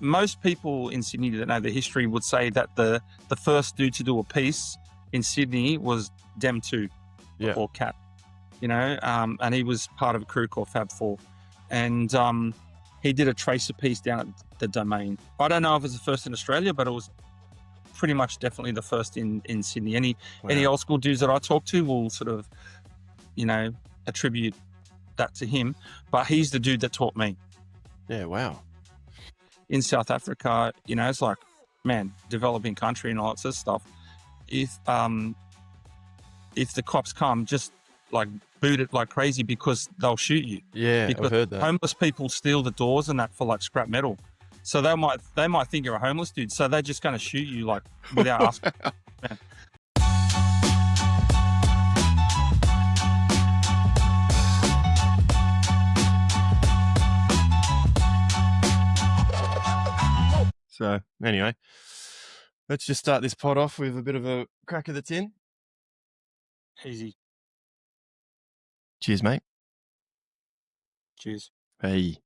most people in Sydney that know the history would say that the first dude to do a piece in Sydney was Dem 2 or Cat, and he was part of a crew called Fab 4. And he did a tracer piece down at the Domain. I don't know if it was the first in Australia, but it was pretty much definitely the first in Sydney. Any old school dudes that I talk to will sort of, attribute that to him. But he's the dude that taught me. Yeah, wow. In South Africa, it's like, man, developing country and all that sort of stuff. If the cops come, just like boot it like crazy because they'll shoot you. Yeah, because I've heard that. Homeless people steal the doors and that for like scrap metal. So they might think you're a homeless dude. So they're just going to shoot you like without asking. Man. So anyway, let's just start this pod off with a bit of a crack of the tin. Easy. Cheers, mate. Cheers. Hey.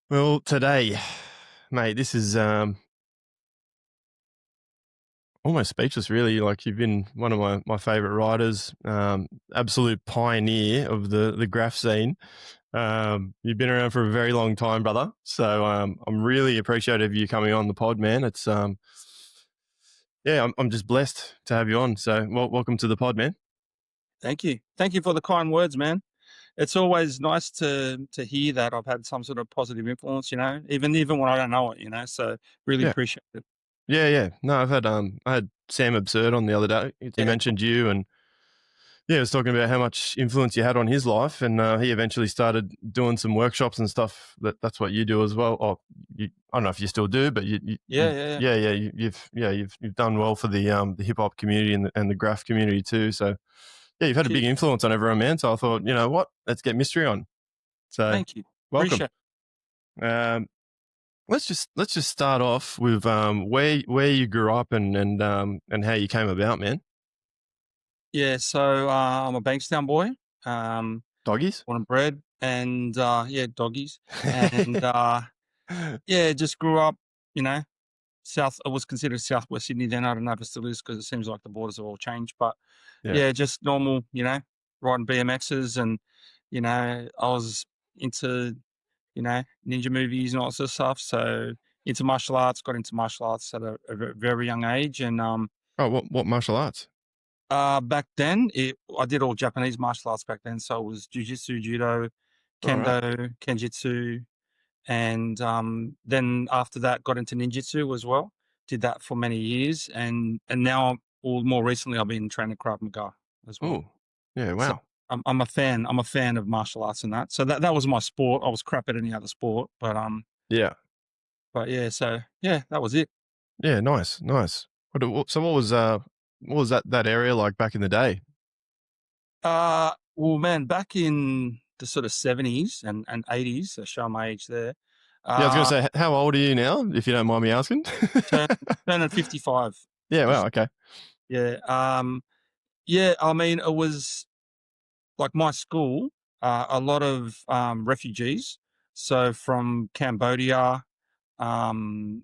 Well, today, mate, this is almost speechless, really. Like, you've been one of my favourite writers, absolute pioneer of the graph scene. You've been around for a very long time, brother. So I'm really appreciative of you coming on the pod, man. It's I'm just blessed to have you on. So welcome to the pod, man. Thank you for the kind words, man. It's always nice to hear that I've had some sort of positive influence, even when I don't know it, so really appreciate it. Yeah. No, I had Sam Absurd on the other day. He mentioned you, and he was talking about how much influence you had on his life, and he eventually started doing some workshops and stuff. That's what you do as well. Or I don't know if you still do, but you've done well for the hip hop community and the graph community too. So yeah, you've had a big influence on everyone, man. So I thought, you know what, let's get Mistery on. So thank you. Welcome. Appreciate it. Let's just start off with where you grew up and how you came about, man. Yeah, so I'm a Bankstown boy. Doggies? Born and bred, and doggies. And just grew up, south. It was considered Southwest Sydney then. I don't know if it still is because it seems like the borders have all changed. But just normal, riding BMXs, and I was into ninja movies and all that sort of stuff. So into martial arts, got into martial arts at a very young age. And what martial arts? Back then, I did all Japanese martial arts back then. So it was jiu-jitsu, judo, kendo, kenjutsu. And then after that, got into ninjutsu as well. Did that for many years. And now, more recently, I've been training Krav Maga as well. Oh, yeah, wow. So I'm a fan of martial arts and that. So that was my sport. I was crap at any other sport. But so that was it. Yeah, nice. So what was that area like back in the day? Well, man, back in the sort of 70s and 80s, so show my age there. I was going to say, how old are you now, if you don't mind me asking? Turning 55. Yeah, wow, okay. Yeah. I mean, it was like my school, a lot of refugees. So from Cambodia, Vietnam,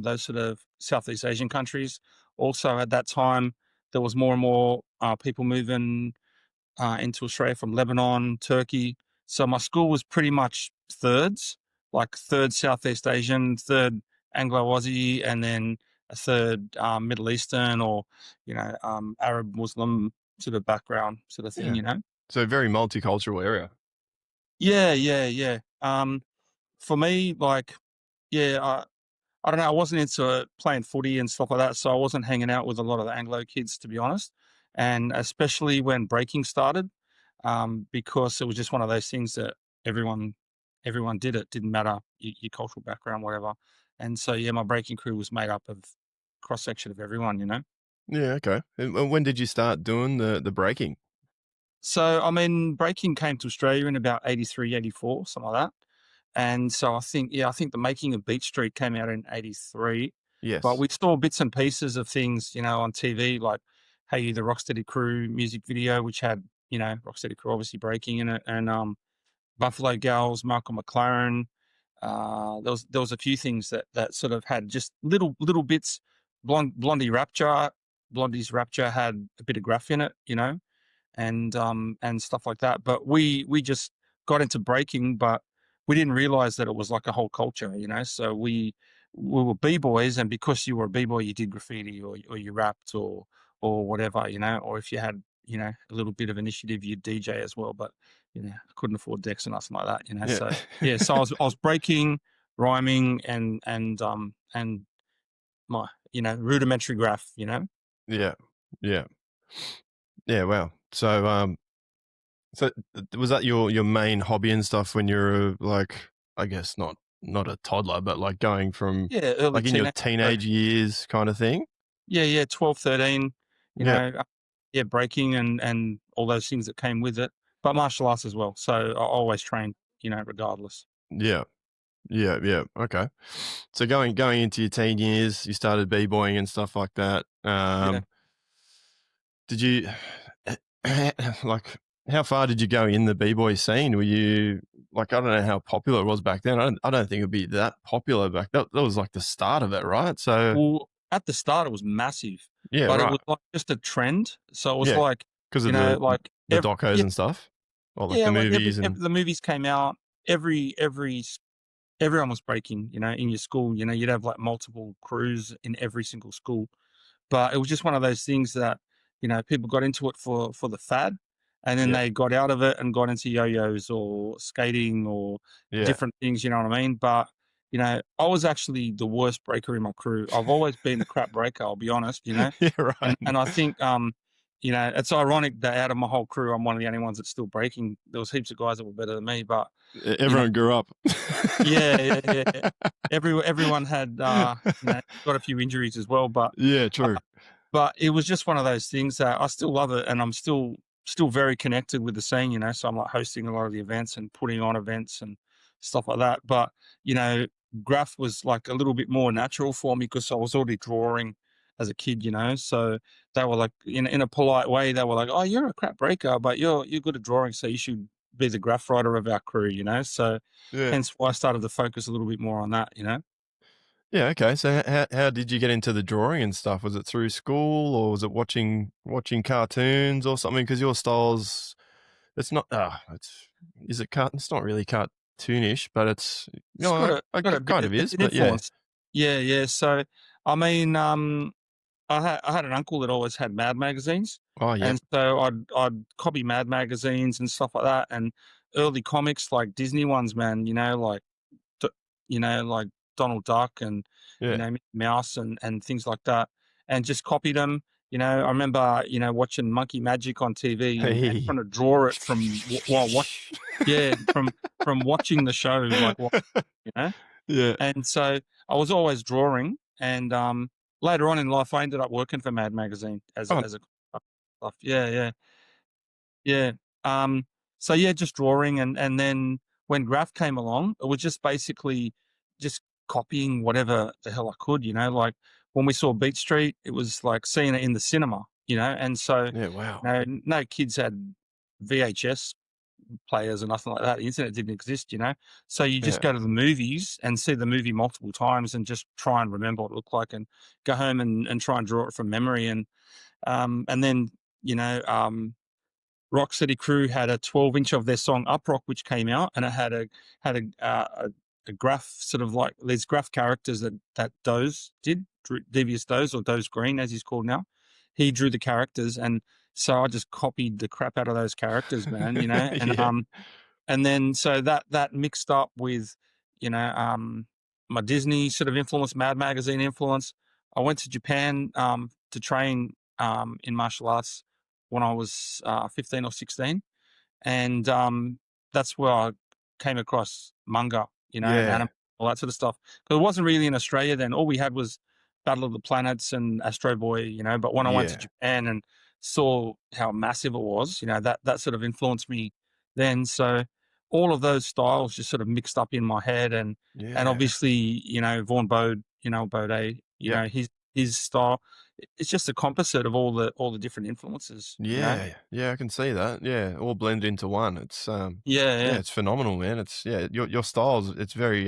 those sort of Southeast Asian countries. Also at that time, there was more and more people moving into Australia from Lebanon, Turkey. So my school was pretty much thirds, like third Southeast Asian, third Anglo-Aussie, and then a third Middle Eastern or, Arab, Muslim sort of background sort of thing, So very multicultural area. Yeah. For me, like, I don't know. I wasn't into playing footy and stuff like that, so I wasn't hanging out with a lot of the Anglo kids, to be honest. And especially when breaking started, because it was just one of those things that everyone did. It didn't matter your cultural background, whatever. And so, my breaking crew was made up of cross section of everyone, Yeah, okay. And when did you start doing the breaking? So, I mean, breaking came to Australia in about 83, 84, something like that. And so I think the making of Beat Street came out in 83. Yes. But we saw bits and pieces of things, on TV, like Hey You, the Rocksteady Crew music video, which had, Rocksteady Crew obviously breaking in it. And Buffalo Gals, Malcolm McLaren. There was a few things that sort of had just little bits. Blondie Rapture, Blondie's Rapture had a bit of graph in it, and stuff like that. But we just got into breaking, but we didn't realize that it was like a whole culture. So we were b-boys, and because you were a b-boy, you did graffiti or you rapped or whatever. Or if you had a little bit of initiative, you DJ as well. But I couldn't afford decks and nothing like that. Yeah. So yeah, so I was breaking, rhyming, and my rudimentary graph. Yeah. Yeah. Yeah. Wow. So was that your main hobby and stuff when you were like, I guess not a toddler, but like going from Yeah, early like in your teenage. So, teenage years kind of thing? yeah, 12, 13. you Yeah. know, uh, yeah, breaking and all those things that came with it, but martial arts as well. So I always trained, regardless. Yeah. Yeah. Yeah. Okay. So going into your teen years, you started b-boying and stuff like that. Yeah, Did you like how far did you go in the b-boy scene? Were you like, I don't know how popular it was back then. I don't think it'd be that popular back. That was like the start of it, right? So well, at the start it was massive, yeah, but it right. was like just a trend. So it was Yeah, like, because of the like the docos yeah, and stuff, or like yeah, the like movies and the movies came out. Everyone was breaking. In your school. You'd have like multiple crews in every single school. But it was just one of those things that people got into it for the fad, and then yeah, they got out of it and got into yo-yos or skating or yeah, different things. You know what I mean? But I was actually the worst breaker in my crew. I've always been the crap breaker. I'll be honest. yeah, And right. and I think it's ironic that out of my whole crew, I'm one of the only ones that's still breaking. There was heaps of guys that were better than me, but you know, Everyone grew up. yeah, yeah, yeah. Yeah. Everyone had got a few injuries as well, but Yeah, true. but it was just one of those things that I still love it, and I'm still very connected with the scene. So I'm like hosting a lot of the events and putting on events and stuff like that. But graph was like a little bit more natural for me because I was already drawing as a kid. So they were like, in a polite way, they were like, "Oh, you're a crap breaker, but you're good at drawing, so you should be the graph writer of our crew." So Yeah. hence why I started to focus a little bit more on that. Yeah, okay. So how did you get into the drawing and stuff? Was it through school or was it watching cartoons or something? Because your style's it's not it's is it cart it's not really cartoonish, but it's It's got a bit kind of is, an but yeah. influence. Yeah, yeah. So I mean, I had an uncle that always had Mad magazines, Oh yeah. and so I'd copy Mad magazines and stuff like that, and early comics like Disney ones, man. D- like Donald Duck and Yeah. Mickey Mouse and things like that, and just copied them. I remember watching Monkey Magic on TV and Hey. trying to draw it from while watch. Yeah, from watching the show, like what you know. Yeah. And so I was always drawing, and later on in life, I ended up working for Mad Magazine as Oh, as a stuff. Yeah, yeah, yeah. Um, so yeah, just drawing, and then when graph came along, it was just basically just copying whatever the hell I could. Like when we saw Beat Street, it was like seeing it in the cinema. And so yeah, wow. no kids had VHS players or nothing like that. The internet didn't exist. So you just Yeah. go to the movies and see the movie multiple times and just try and remember what it looked like and go home and try and draw it from memory. And then, you know, Rock City Crew had a 12-inch of their song Up Rock, which came out, and it had a graph, sort of like these graph characters that Doze did, Devious Doze, or Doze Green as he's called now. He drew the characters, and so I just copied the crap out of those characters, man. And Yeah. and then so that mixed up with my Disney sort of influence, Mad Magazine influence. I went to Japan to train in martial arts when I was 15 or 16, and that's where I came across manga, and Yeah. anime, all that sort of stuff. Because it wasn't really in Australia then. All we had was Battle of the Planets and Astro Boy. But when I went to Yeah. Japan and saw how massive it was, that sort of influenced me then. So all of those styles just sort of mixed up in my head, and Yeah. obviously Vaughn Bode, Bode, Yep. he's his style. It's just a composite of all the different influences, you know? Yeah, yeah, I can see that. Yeah, all blended into one. It's Yeah, yeah, yeah. it's phenomenal, man. It's yeah, your styles. It's very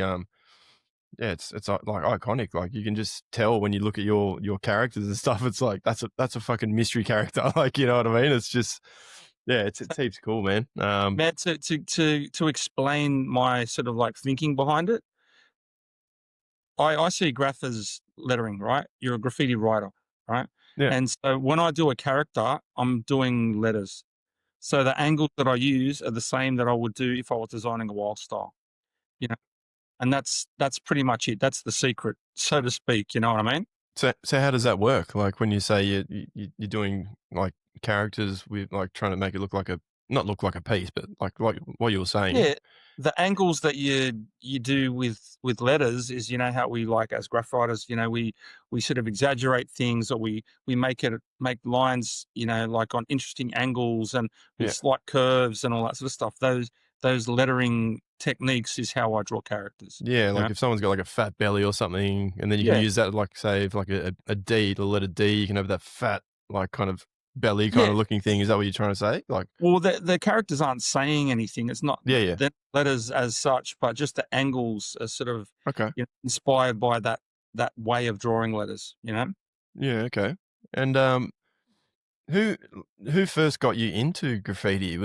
yeah, it's like iconic. Like you can just tell when you look at your characters and stuff. It's like that's a fucking mystery character. Like you know what I mean? It's just yeah, it's heaps cool, man. Man, to explain my sort of like thinking behind it, I see graph as lettering, right? You're a graffiti writer, right? Yeah, And so when I do a character, I'm doing letters. So the angles that I use are the same that I would do if I was designing a wild style, you know, and that's pretty much it. That's the secret, so to speak. You know what I mean? so how does that work? Like when you say you're doing like characters with like trying to make it look like a not look like a piece, but like what you were saying. Yeah, the angles that you do with letters is, you know, how we like as graph writers, you know, we sort of exaggerate things, or we make lines, you know, like on interesting angles and with Yeah, slight curves and all that sort of stuff. Those lettering techniques is how I draw characters. yeah. You know? Like if someone's got like a fat belly or something, and then you can Yeah, use that like say if like a D, the letter D, you can have that fat like kind of belly kind yeah. of looking thing. Is that what you're trying to say? Like Well, the characters aren't saying anything. It's not yeah, yeah. the letters as such, but just the angles are sort of, Okay. you know, inspired by that way of drawing letters. You know. Yeah, okay. And who who first got you into graffiti?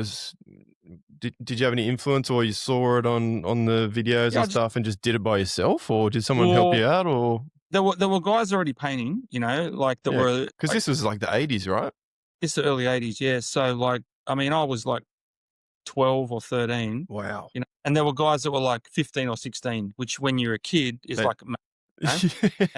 Did you have any influence, or you saw it on the videos Yeah, and I just, stuff and just did it by yourself, or did someone help well, you out, or there were guys already painting, you know, like that yeah, were because like this was like the 80s, right? it's the early '80s, yeah. So like, I mean, I was like 12 or 13, Wow. you know, and there were guys that were like 15 or 16, which when you're a kid is They like, you know,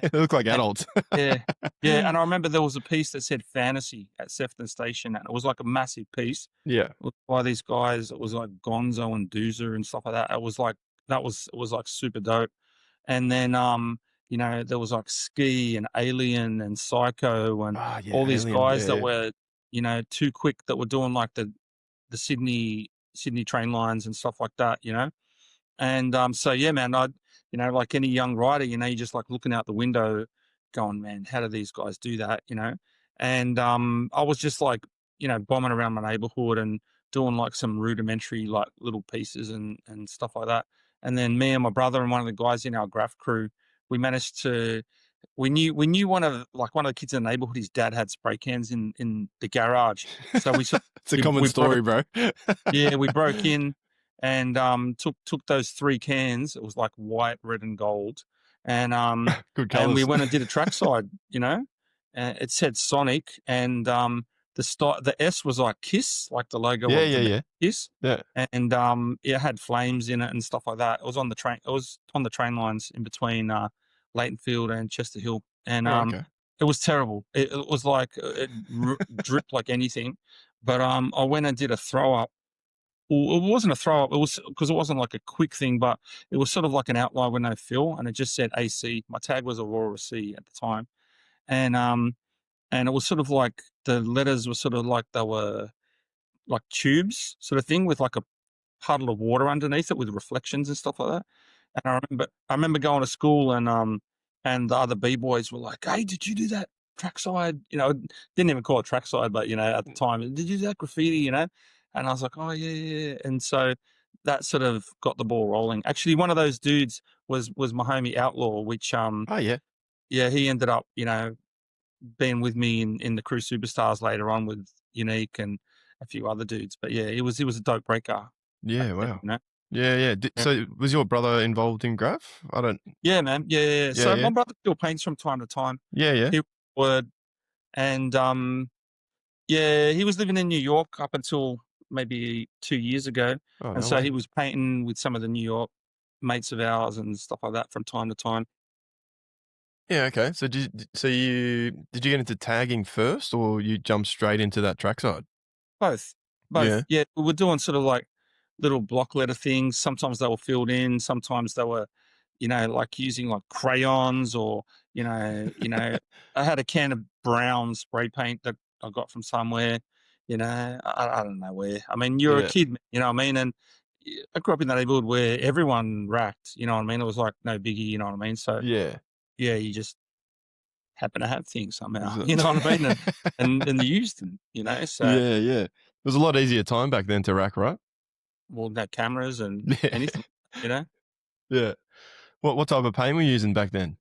they look like and adults. yeah, yeah. And I remember there was a piece that said fantasy at Sefton Station, and it was like a massive piece Yeah. by these guys. It was like Gonzo and Doozer and stuff like that. It was like it was like super dope. And then you know, there was like Ski and Alien and Psycho and Ah, all yeah, these Alien, guys yeah, that yeah. were, you know, too quick, that were doing like the Sydney train lines and stuff like that, you know. And so yeah, man, I, you know, like any young writer, you know, you're just like looking out the window, going, man, how do these guys do that, you know? And I was just like, you know, bombing around my neighborhood and doing like some rudimentary like little pieces and stuff like that. And then me and my brother and one of the guys in our graph crew, we managed to we knew one of the kids in the neighborhood, his dad had spray cans in the garage. So It's a common we broke story, bro. yeah, we broke in and took those 3 cans. It was like white, red, and gold, Good and we colors. went and did a trackside. You know, it said Sonic, and the S was like Kiss, like the logo Yeah, of yeah, the band yeah. Kiss, Yeah. and it had flames in it and stuff like that. It was on the train. It was on the train lines in between Leightonfield and Chester Hill, and Oh, okay. it was terrible. It was like dripped like anything. But I went and did a throw up. Well, it wasn't a throw up. It was because it wasn't like a quick thing, but it was sort of like an outline with no fill, and it just said AC. My tag was Aurora C at the time, and and it was sort of like the letters were sort of like they were like tubes, sort of thing, with like a puddle of water underneath it with reflections and stuff like that. And I remember going to school and the other B boys were like, "Hey, did you do that trackside?" You know, didn't even call it trackside, but you know, at the time, did you do that graffiti? You know, and I was like, "Oh yeah, yeah." Yeah." And so that sort of got the ball rolling. Actually, one of those dudes was my homie Outlaw, which Oh, yeah. yeah, he ended up, you know, being with me in the Crew Superstars later on with Unique and a few other dudes. But yeah, he was a dope breaker back Yeah, then, wow. you know. Yeah, yeah. Yeah. So was your brother involved in graph? I don't Yeah, man. Yeah, yeah, yeah. yeah, So yeah. my brother still paints from time to time. Yeah, yeah. He would, and yeah, he was living in New York up until maybe 2 years ago, Oh, and no so he way. was painting with some of the New York mates of ours and stuff like that from time to time. Yeah, okay. So did you get into tagging first, or you jumped straight into that trackside? Both, both. Yeah. Yeah, we were doing sort of like little block letter things. Sometimes they were filled in. Sometimes they were, you know, like using like crayons or, you know, I had a can of brown spray paint that I got from somewhere. You know, I don't know where. I mean, you're a Yeah. kid, you know what I mean? And I grew up in that neighborhood where everyone racked. You know what I mean? It was like no biggie. You know what I mean? So Yeah. yeah, you just happen to have things somehow. Is You know what I mean? it? And they used them. You know, so Yeah, yeah. It was a lot easier time back then to rack, right? well, no cameras and Yeah, anything. You know. yeah. What type of paint were you using back then?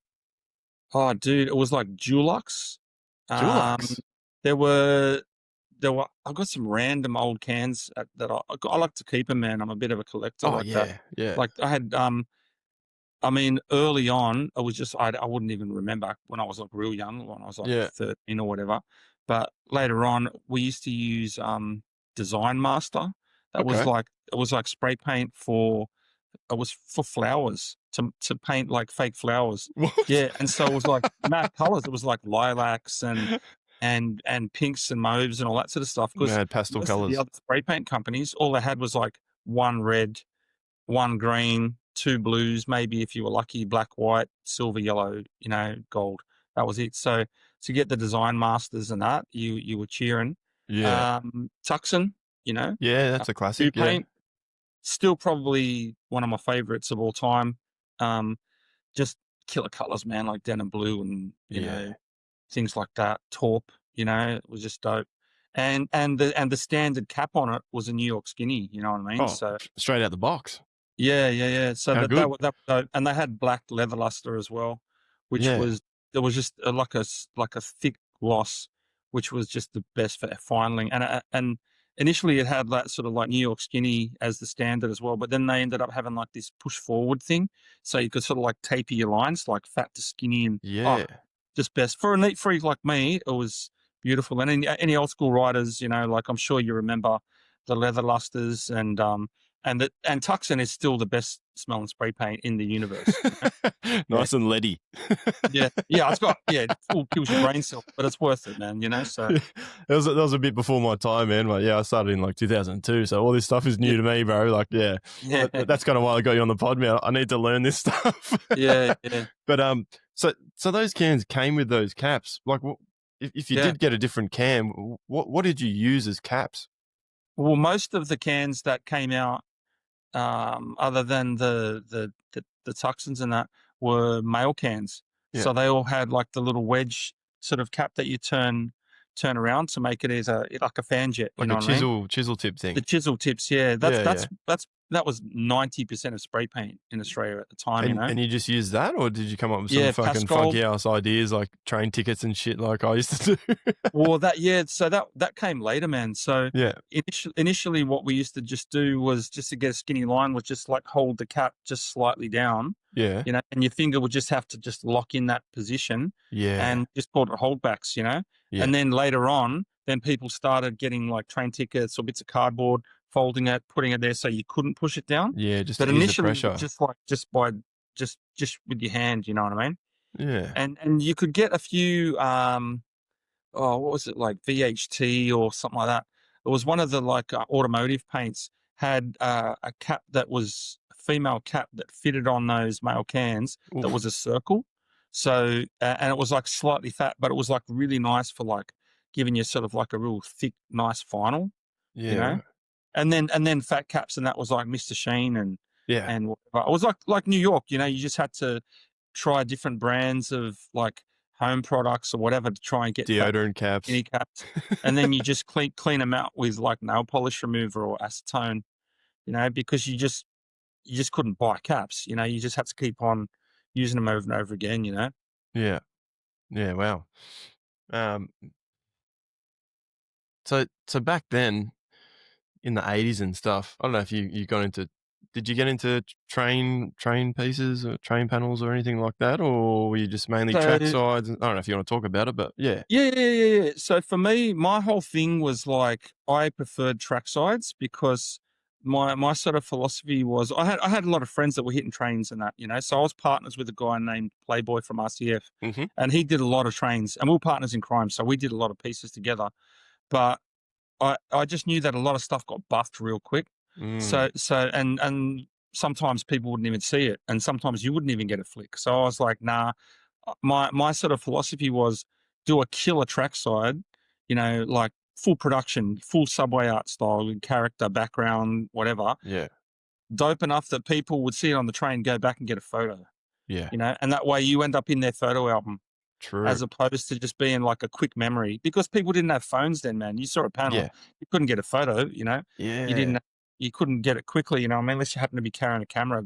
Oh, dude, it was like Dulux. Um, Dulux. there were I've got some random old cans that I like to keep them, man. I'm a bit of a collector Oh like that. yeah, yeah, Like I had, I mean, early on, it was just I wouldn't even remember when I was like real young, when I was like yeah. 13 or whatever. But later on, we used to use Design Master. That was Okay. like it was like spray paint for it was for flowers to paint like fake flowers. What? Yeah, and so it was like mad colors. It was like lilacs and pinks and mauves and all that sort of stuff. Because Mad pastel most of the colors. other spray paint companies, all they had was like one red, one green, two blues, maybe if you were lucky, black, white, silver, yellow, gold. That was it. So to get the design masters and that, you were cheering. Yeah, Tucson, yeah. uh, That's a do classic. Yeah, paint. Still probably one of my favorites of all time. Um, just killer colors, man, like denim blue and, yeah. things like that. Taupe, it was just dope. And the standard cap on it was a New York skinny, you know what I mean? Oh, So straight out the box. yeah, yeah, yeah. So How that good? was that was dope. And they had black leather luster as well, which Yeah, was there was just like a thick gloss, which was just the best for filing. And initially it had that sort of like New York skinny as the standard as well, but then they ended up having like this push forward thing, so you could sort of like taper your lines like fat to skinny and yeah, just best for a neat freak like me. It was beautiful. And any old school riders, like I'm sure you remember the leather lusters and Tucson is still the best smelling spray paint in the universe. Yeah, nice and leady. yeah, yeah. It's got full kills your brain cell, but it's worth it, man. So Yeah. That was a bit before my time, man. But yeah, I started in like 2002, so all this stuff is yeah, new to me, bro. Like, yeah, yeah, that's kind of why I got you on the pod, man. I need to learn this stuff. yeah, yeah, But so those cans came with those caps. Like, if you yeah. did get a different can, what did you use as caps? Well, most of the cans that came out, other than the Tucsons and that, were male cans. Yeah, So they all had like the little wedge sort of cap that you turn around to make it as like a fan jet. You like know a what I mean? chisel tip The thing. chisel tips, yeah. That's Yeah, that's yeah. that's that was 90% of spray paint in Australia at the time. And you just used that, or did you come up with some Yeah, fucking Pascal. funky ass ideas like train tickets and shit like I used to do? Well, so that came later, man. So Yeah, initially, what we used to just do was just to get a skinny line was just like hold the cap just slightly down, yeah, and your finger would just have to just lock in that position, yeah, and just called it holdbacks, yeah, And then later on, then people started getting like train tickets or bits of cardboard, folding it, putting it there so you couldn't push it down. yeah. Just But to ease the initially, it was pressure. just like just with your hand, you know what I mean? Yeah. And you could get a few what was it, like VHT or something like that. It was one of the like automotive paints had a cap that was a female cap that fitted on those male cans that Oof. was a circle. So and it was like slightly fat, but it was like really nice for like giving you sort of like a real thick, nice final, you Yeah. know. Right. And then fat caps, and that was like Mr. Sheen Yeah. and whatever. It was like New York, you just had to try different brands of like home products or whatever to try and get fat Deodorant caps. skinny caps, and then you just clean them out with like nail polish remover or acetone, because you just couldn't buy caps, you just had to keep on using them over and over again. Yeah. Yeah. Wow. Um. So back then in the 80s and stuff, I don't know if you got into. Did you get into train pieces or train panels or anything like that, or were you just mainly track So sides? I don't know if you want to talk about it, but yeah. yeah, yeah, yeah, yeah. So for me, my whole thing was like I preferred track sides because my sort of philosophy was I had a lot of friends that were hitting trains and that, So I was partners with a guy named Playboy from RCF, Mm-hmm. and he did a lot of trains, and we were partners in crime, so we did a lot of pieces together. But I just knew that a lot of stuff got buffed real quick. Mm. So sometimes people wouldn't even see it, and sometimes you wouldn't even get a flick. So I was like, nah. My sort of philosophy was do a killer trackside, like full production, full subway art style, character, background, whatever, Yeah. dope enough that people would see it on the train, go back and get a photo, Yeah. and that way you end up in their photo album. True. as opposed to just being like a quick memory, because people didn't have phones then, man. You saw a panel, Yeah. you couldn't get a photo, you Yeah. didn't, you couldn't get it quickly, I mean, unless you happen to be carrying a camera,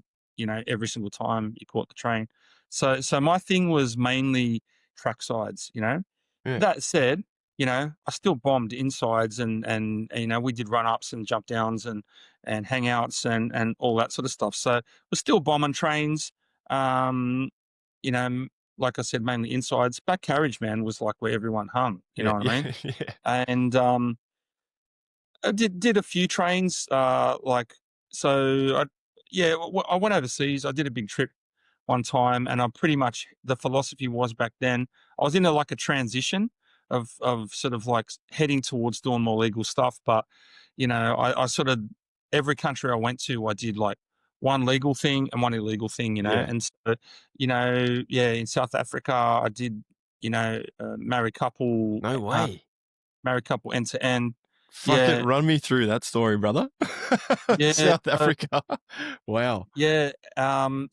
every single time you caught the train. So my thing was mainly track sides. Yeah. That said, I still bombed insides, and we did run ups and jump downs and hangouts and all that sort of stuff. So we're still bombing trains. Um, you know, m- like I said, mainly insides. Back carriage, man, was like where everyone hung. You Yeah. know what I mean? Yeah. Yeah. And I did a few trains. So I went overseas. I did a big trip one time, and I pretty much, the philosophy was back then, I was in like a transition of sort of like heading towards doing more legal stuff. But I sort of, every country I went to, I did like one legal thing and one illegal thing. Yeah. And so yeah, in South Africa I did No way. married couple end to end. Fuck it. Yeah, Run me through that story, brother. yeah. South Africa. Wow. Yeah.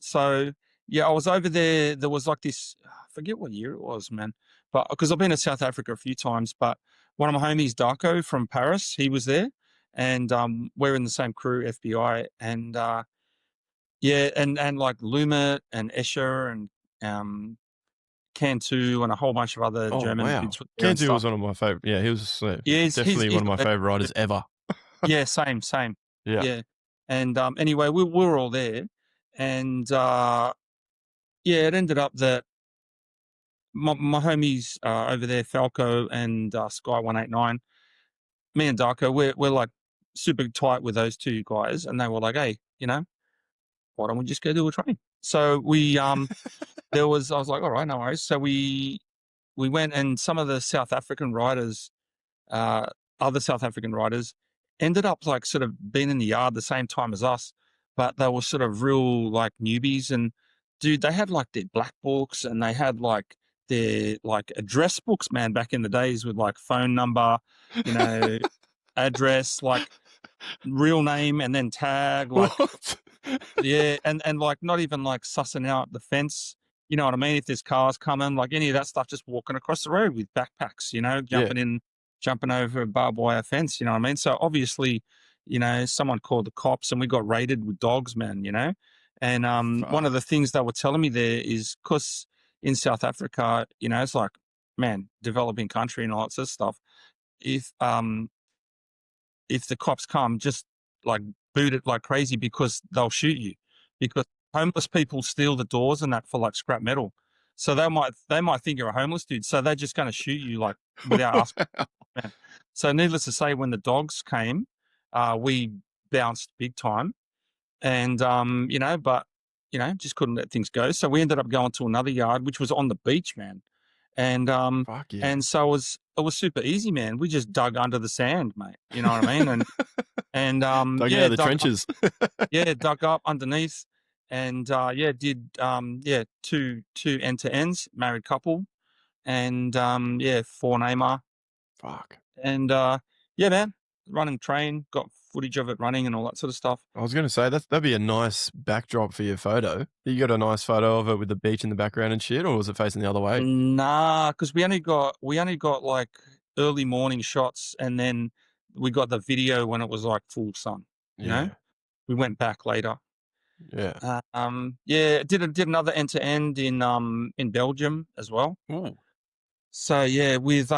So yeah, I was over there. There was like this, I forget what year it was, man. But because I've been to South Africa a few times, but one of my homies, Darko from Paris, he was there. And we're in the same crew, FBI. And yeah, and like Lumet and Escher and um Cantu and a whole bunch of other Oh, German wow. dudes were there and Cantu was stuff. one of my favorite. Yeah, he was Yeah, definitely one he's of my a favorite legend. writers ever. Yeah, same. Yeah. Yeah. And anyway, we were all there. And yeah, it ended up that my homies over there, Falco and Sky 189, me and Darko, we're like super tight with those two guys, and they were like, "Hey, why don't we just go do a train?" So we I was like, "All right, no worries." So we went, and some of the South African riders, uh, other South African riders, ended up like sort of being in the yard the same time as us, but they were sort of real like newbies. And dude, they had like their black books, and they had like their like address books, man, back in the days, with like phone number, you know, address, like real name, and then tag, like, What? yeah, and like not even like sussing out the fence. You know what I mean? If there's cars coming, like any of that stuff, just walking across the road with backpacks, Yeah. jumping over a barbed wire fence. You know what I mean? So obviously, someone called the cops, and we got raided with dogs, man. And one of the Fuck. things they were telling me there is, because in South Africa, it's like, man, developing country and all that sort of stuff. If if the cops come, just like boot it like crazy, because they'll shoot you. Because homeless people steal the doors and that for like scrap metal. So they might think you're a homeless dude. So they're just going to shoot you like without asking. Man. So needless to say, when the dogs came, we bounced big time, and but just couldn't let things go. So we ended up going to another yard, which was on the beach, man. And Fuck yeah. and so it was super easy, man. We just dug under the sand, mate. You know what I mean? And Dug out yeah, of the trenches. dug up underneath, and yeah, did two end to ends, married couple, and yeah, four namer, Fuck. and yeah, man, running train, got footage of it running and all that sort of stuff. I was going to say that'd be a nice backdrop for your photo. You got a nice photo of it with the beach in the background and shit, or was it facing the other way? Nah, because we only got like early morning shots, and then we got the video when it was like full sun. You know, Yeah. we went back later. Yeah. Yeah, did another end to end in Belgium as well. Ooh. So yeah, with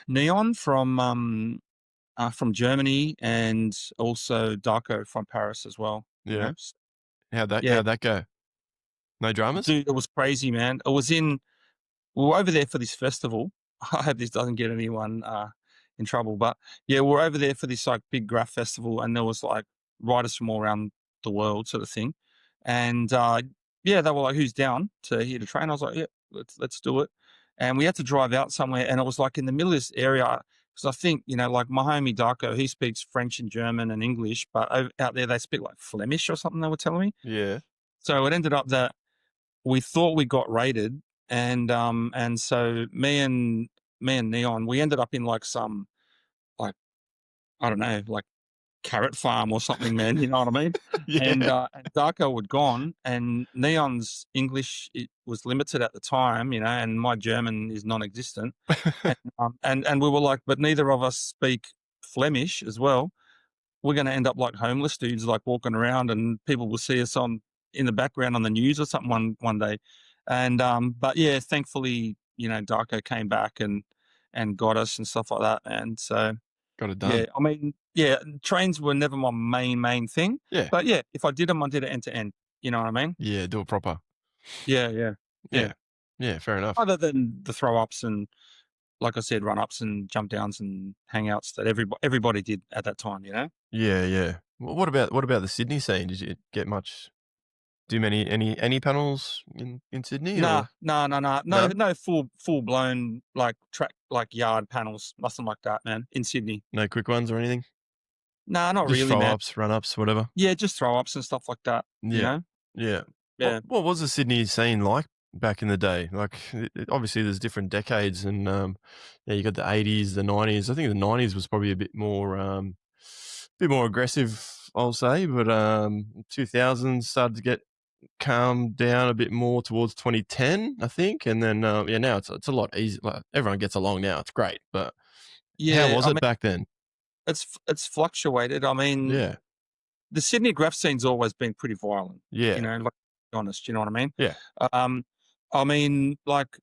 Neon from Germany, and also Darko from Paris as well. Yeah. Yeah, How'd that go? No dramas? dude, it was crazy, man. We were over there for this festival. I hope this doesn't get anyone in trouble, but yeah, we're over there for this like big graph festival, and there was like riders from all around the world, sort of thing. And yeah, they were like, "Who's down to here to train?" I was like, "Yeah, let's do it." And we had to drive out somewhere, and it was like in the middle of this area, because I think like my homie Darko, he speaks French and German and English, but out there they speak like Flemish or something. They were telling me. Yeah. So it ended up that we thought we got raided, and so me and Neon, we ended up in like some, like, I don't know, like carrot farm or something, man. You know what I mean? Yeah. And Darko had gone, and Neon's English it was limited at the time, you know, and my German is non-existent. And we were like, but neither of us speak Flemish as well. We're going to end up like homeless dudes, like walking around, and people will see us on in the background on the news or something one day. And but yeah, thankfully, you know, Darko came back and got us and stuff like that. And so Got it yeah, done. I mean, yeah, trains were never my main thing, Yeah. but yeah, if I did them, I did it end to end. You know what I mean? Yeah, do it proper. Yeah, yeah, yeah. Yeah. Yeah, fair enough. Other than the throw ups and, like I said, run ups and jump downs and hangouts that everybody did at that time. You know? Yeah, yeah. What about the Sydney scene? Did you get much do many any panels in Sydney Nah, or nah, nah, nah, no, none? no full blown like track like yard panels, nothing like that, man. In Sydney, No quick ones or anything? nah, not Just really, throw man. ups, run ups, whatever? Yeah, just throw ups and stuff like that. You Yeah. know? Yeah. What Yeah, what was the Sydney scene like back in the day? Like, obviously there's different decades and, yeah, you got the '80s, the '90s. I think the '90s was probably a bit more aggressive, I'll say, but, 2000s started to get calmed down a bit more towards 2010, I think, and then, yeah, now it's a lot easier. Like, everyone gets along now, it's great, but how yeah. was I it mean, back then? it's fluctuated. I mean, Yeah. the Sydney graph scene's always been pretty violent. You Yeah. know, like honest. You know what I mean? Yeah. Um, I mean, like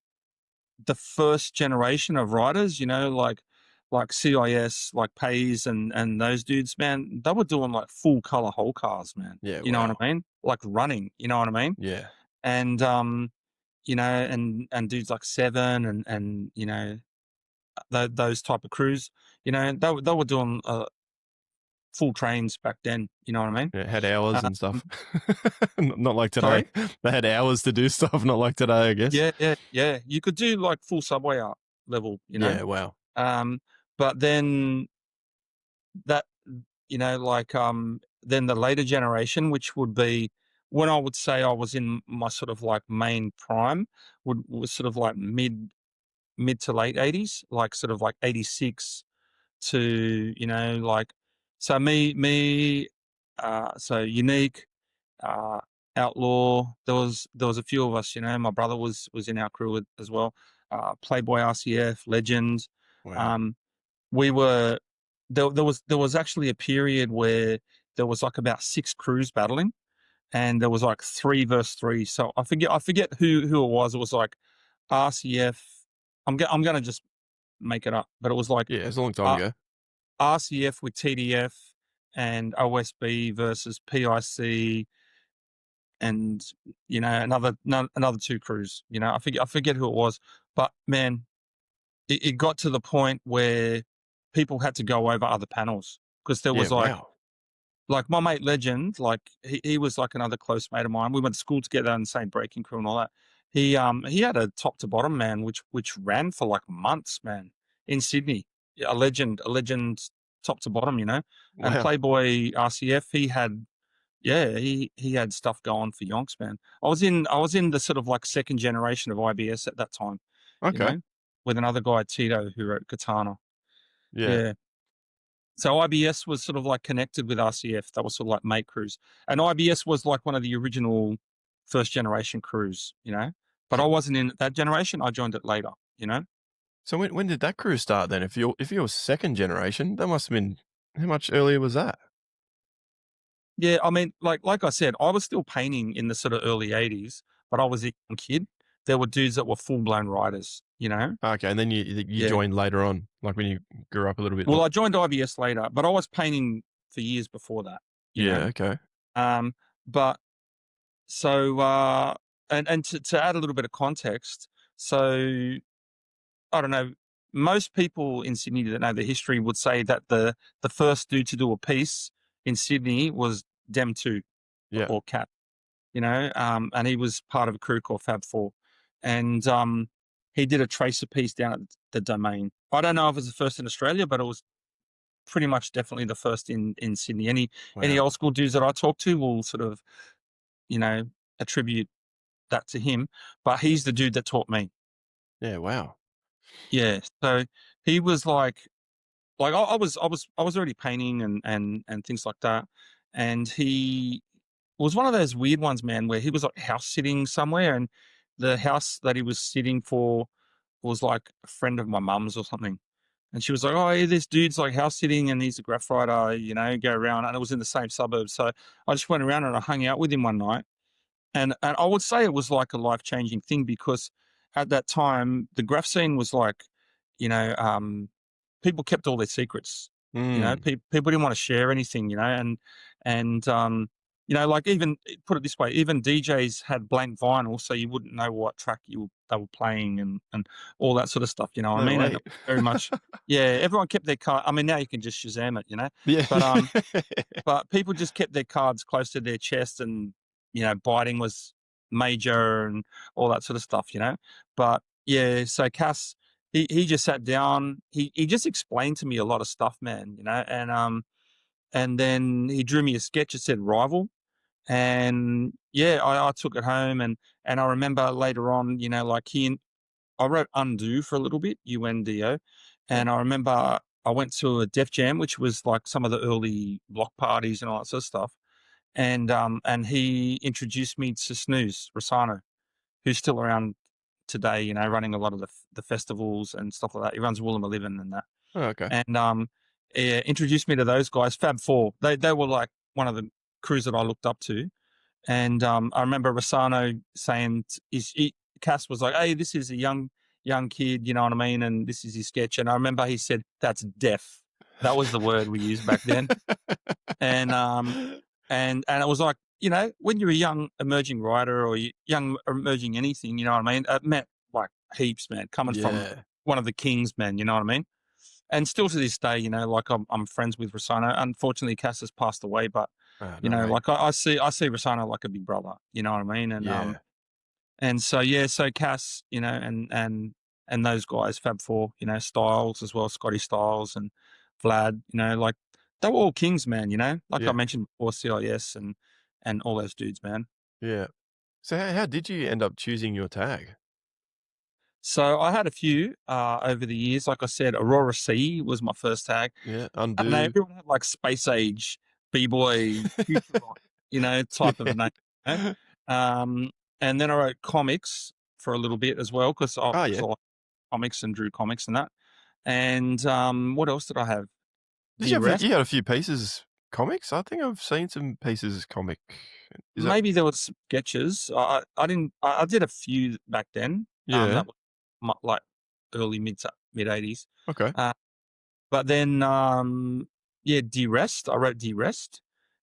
the first generation of riders, you know, like CIS, like Pays and those dudes, man, they were doing like full color whole cars, man. Yeah, You know what wow. I mean? Like running, you know what I mean? Yeah. And you know, and dudes like Seven and you know those type of crews, you know, they were doing full trains back then. You know what I mean? Yeah, had hours and Um, stuff. Not like today. Sorry. They had hours to do stuff, not like today, I guess. Yeah, yeah, yeah. You could do like full subway art level, you know. Yeah, wow. Um, but then that you know like then the later generation which would be when I would say I was in my sort of like main prime was sort of like mid to late 80s, like sort of like 86 to you know like so me so Unique, uh Outlaw, there was a few of us, you know, my brother was in our crew as well, Playboy RCF Legend. Wow. um we were there was actually a period where there was like about six crews battling, and there was like three versus three. So I forget who it was. It was like RCF. I'm gonna just make it up, but it was like Yeah, it's a long time uh, ago. RCF with TDF and OSB versus PIC, and you know another two crews. You know, I forget who it was, but man, it got to the point where people had to go over other panels because there Yeah, was wow. like my mate Legend, like he was like another close mate of mine. We went to school together in the same breaking crew and all that. He had a top to bottom man, which ran for like months, man, in Sydney. Yeah, a legend top to bottom, you know. And Wow. Playboy RCF, he had yeah, he had stuff going for yonks, man. I was in the sort of like second generation of IBS at that time, you Okay. know, with another guy Tito who wrote Katana. Yeah. Yeah. So IBS was sort of like connected with RCF. That was sort of like mate crews. And IBS was like one of the original first generation crews, you know. But I wasn't in that generation. I joined it later, you know. So when did that crew start then? If you're second generation, that must have been how much earlier was that? Yeah, I mean, like I said, I was still painting in the sort of early 80s, but I was a young kid. There were dudes that were full blown riders, you know. Okay, and then you Yeah. joined later on, like when you grew up a little bit. Well, I joined IBS later, but I was painting for years before that, you Yeah, know. okay. Um, but so and to add a little bit of context, so I don't know. Most people in Sydney that know the history would say that the first dude to do a piece in Sydney was Dem Two Yeah. or Cat, you know, and he was part of a crew called Fab Four, and he did a tracer piece down at the Domain. I don't know if it was the first in Australia, but it was pretty much definitely the first in Sydney. Any Wow. old school dudes that I talk to will sort of you know attribute that to him, but he's the dude that taught me. Yeah, wow. Yeah, so he was like like I was already painting and things like that, and he was one of those weird ones, man, where he was like house sitting somewhere, and the house that he was sitting for was like a friend of my mum's or something. And she was like, "Oh, yeah, this dude's like house sitting, and he's a graph writer, go around." And it was in the same suburb, so I just went around and I hung out with him one night, and I would say it was like a life-changing thing because at that time, the graph scene was like, you know, people kept all their secrets. Mm. People didn't want to share anything, and like even put it this way, even DJs had blank vinyl, so you wouldn't know what track they were playing and all that sort of stuff. You know what I No mean? And way. it was very much, yeah, everyone kept their card. I mean, now you can just Shazam it, Yeah. but but people just kept their cards close to their chest, and biting was major and all that sort of stuff. But yeah, so Cass, he just sat down. He just explained to me a lot of stuff, man. And then he drew me a sketch that said rival, and yeah, I took it home, and I remember later on, like I wrote undo for a little bit, UNDO, Yeah. and I remember I went to a Def Jam, which was like some of the early block parties and all that sort of stuff, and he introduced me to Snooze Rosano, who's still around today, running a lot of the festivals and stuff like that. He runs Woolama Livin' and that, Oh, okay. and introduced me to those guys, Fab Four. They were like one of the crews that I looked up to, and I remember Rossano saying, Cass was like, "Hey, this is a young kid, you know what I mean?" And this is his sketch. And I remember he said, "That's deaf." That was the word we used back then. And and it was like, when you're a young emerging writer or young emerging anything, you know what I mean? It meant like heaps, man, coming from Yeah. one of the kings, man. You know what I mean? And still to this day, like I'm friends with Rossano. Unfortunately, Cass has passed away, but Oh, no way. like I see Rossano like a big brother. You know what I mean? Yeah. And so yeah, so Cass, and those guys, Fab Four, Styles as well, Scotty Styles and Vlad, like they were all kings, man. Like I Yeah. mentioned before, CIS and all those dudes, man. Yeah. So how did you end up choosing your tag? So I had a few over the years. Like I said, Aurora C was my first tag. Yeah. I don't know, Undo. everyone had like space age, b-boy, future rock, type of name. You um, and then I wrote comics for a little bit as well because I, Oh, 'cause yeah. I like comics and drew comics and that. And what else did I have? Did you The have rest, you had a few pieces comics? I think I've seen some pieces comic. Is that maybe there was sketches. I didn't. I did a few back then. yeah. That was like early mid 80s. Okay. But then, yeah, De-Rest. I wrote De-Rest.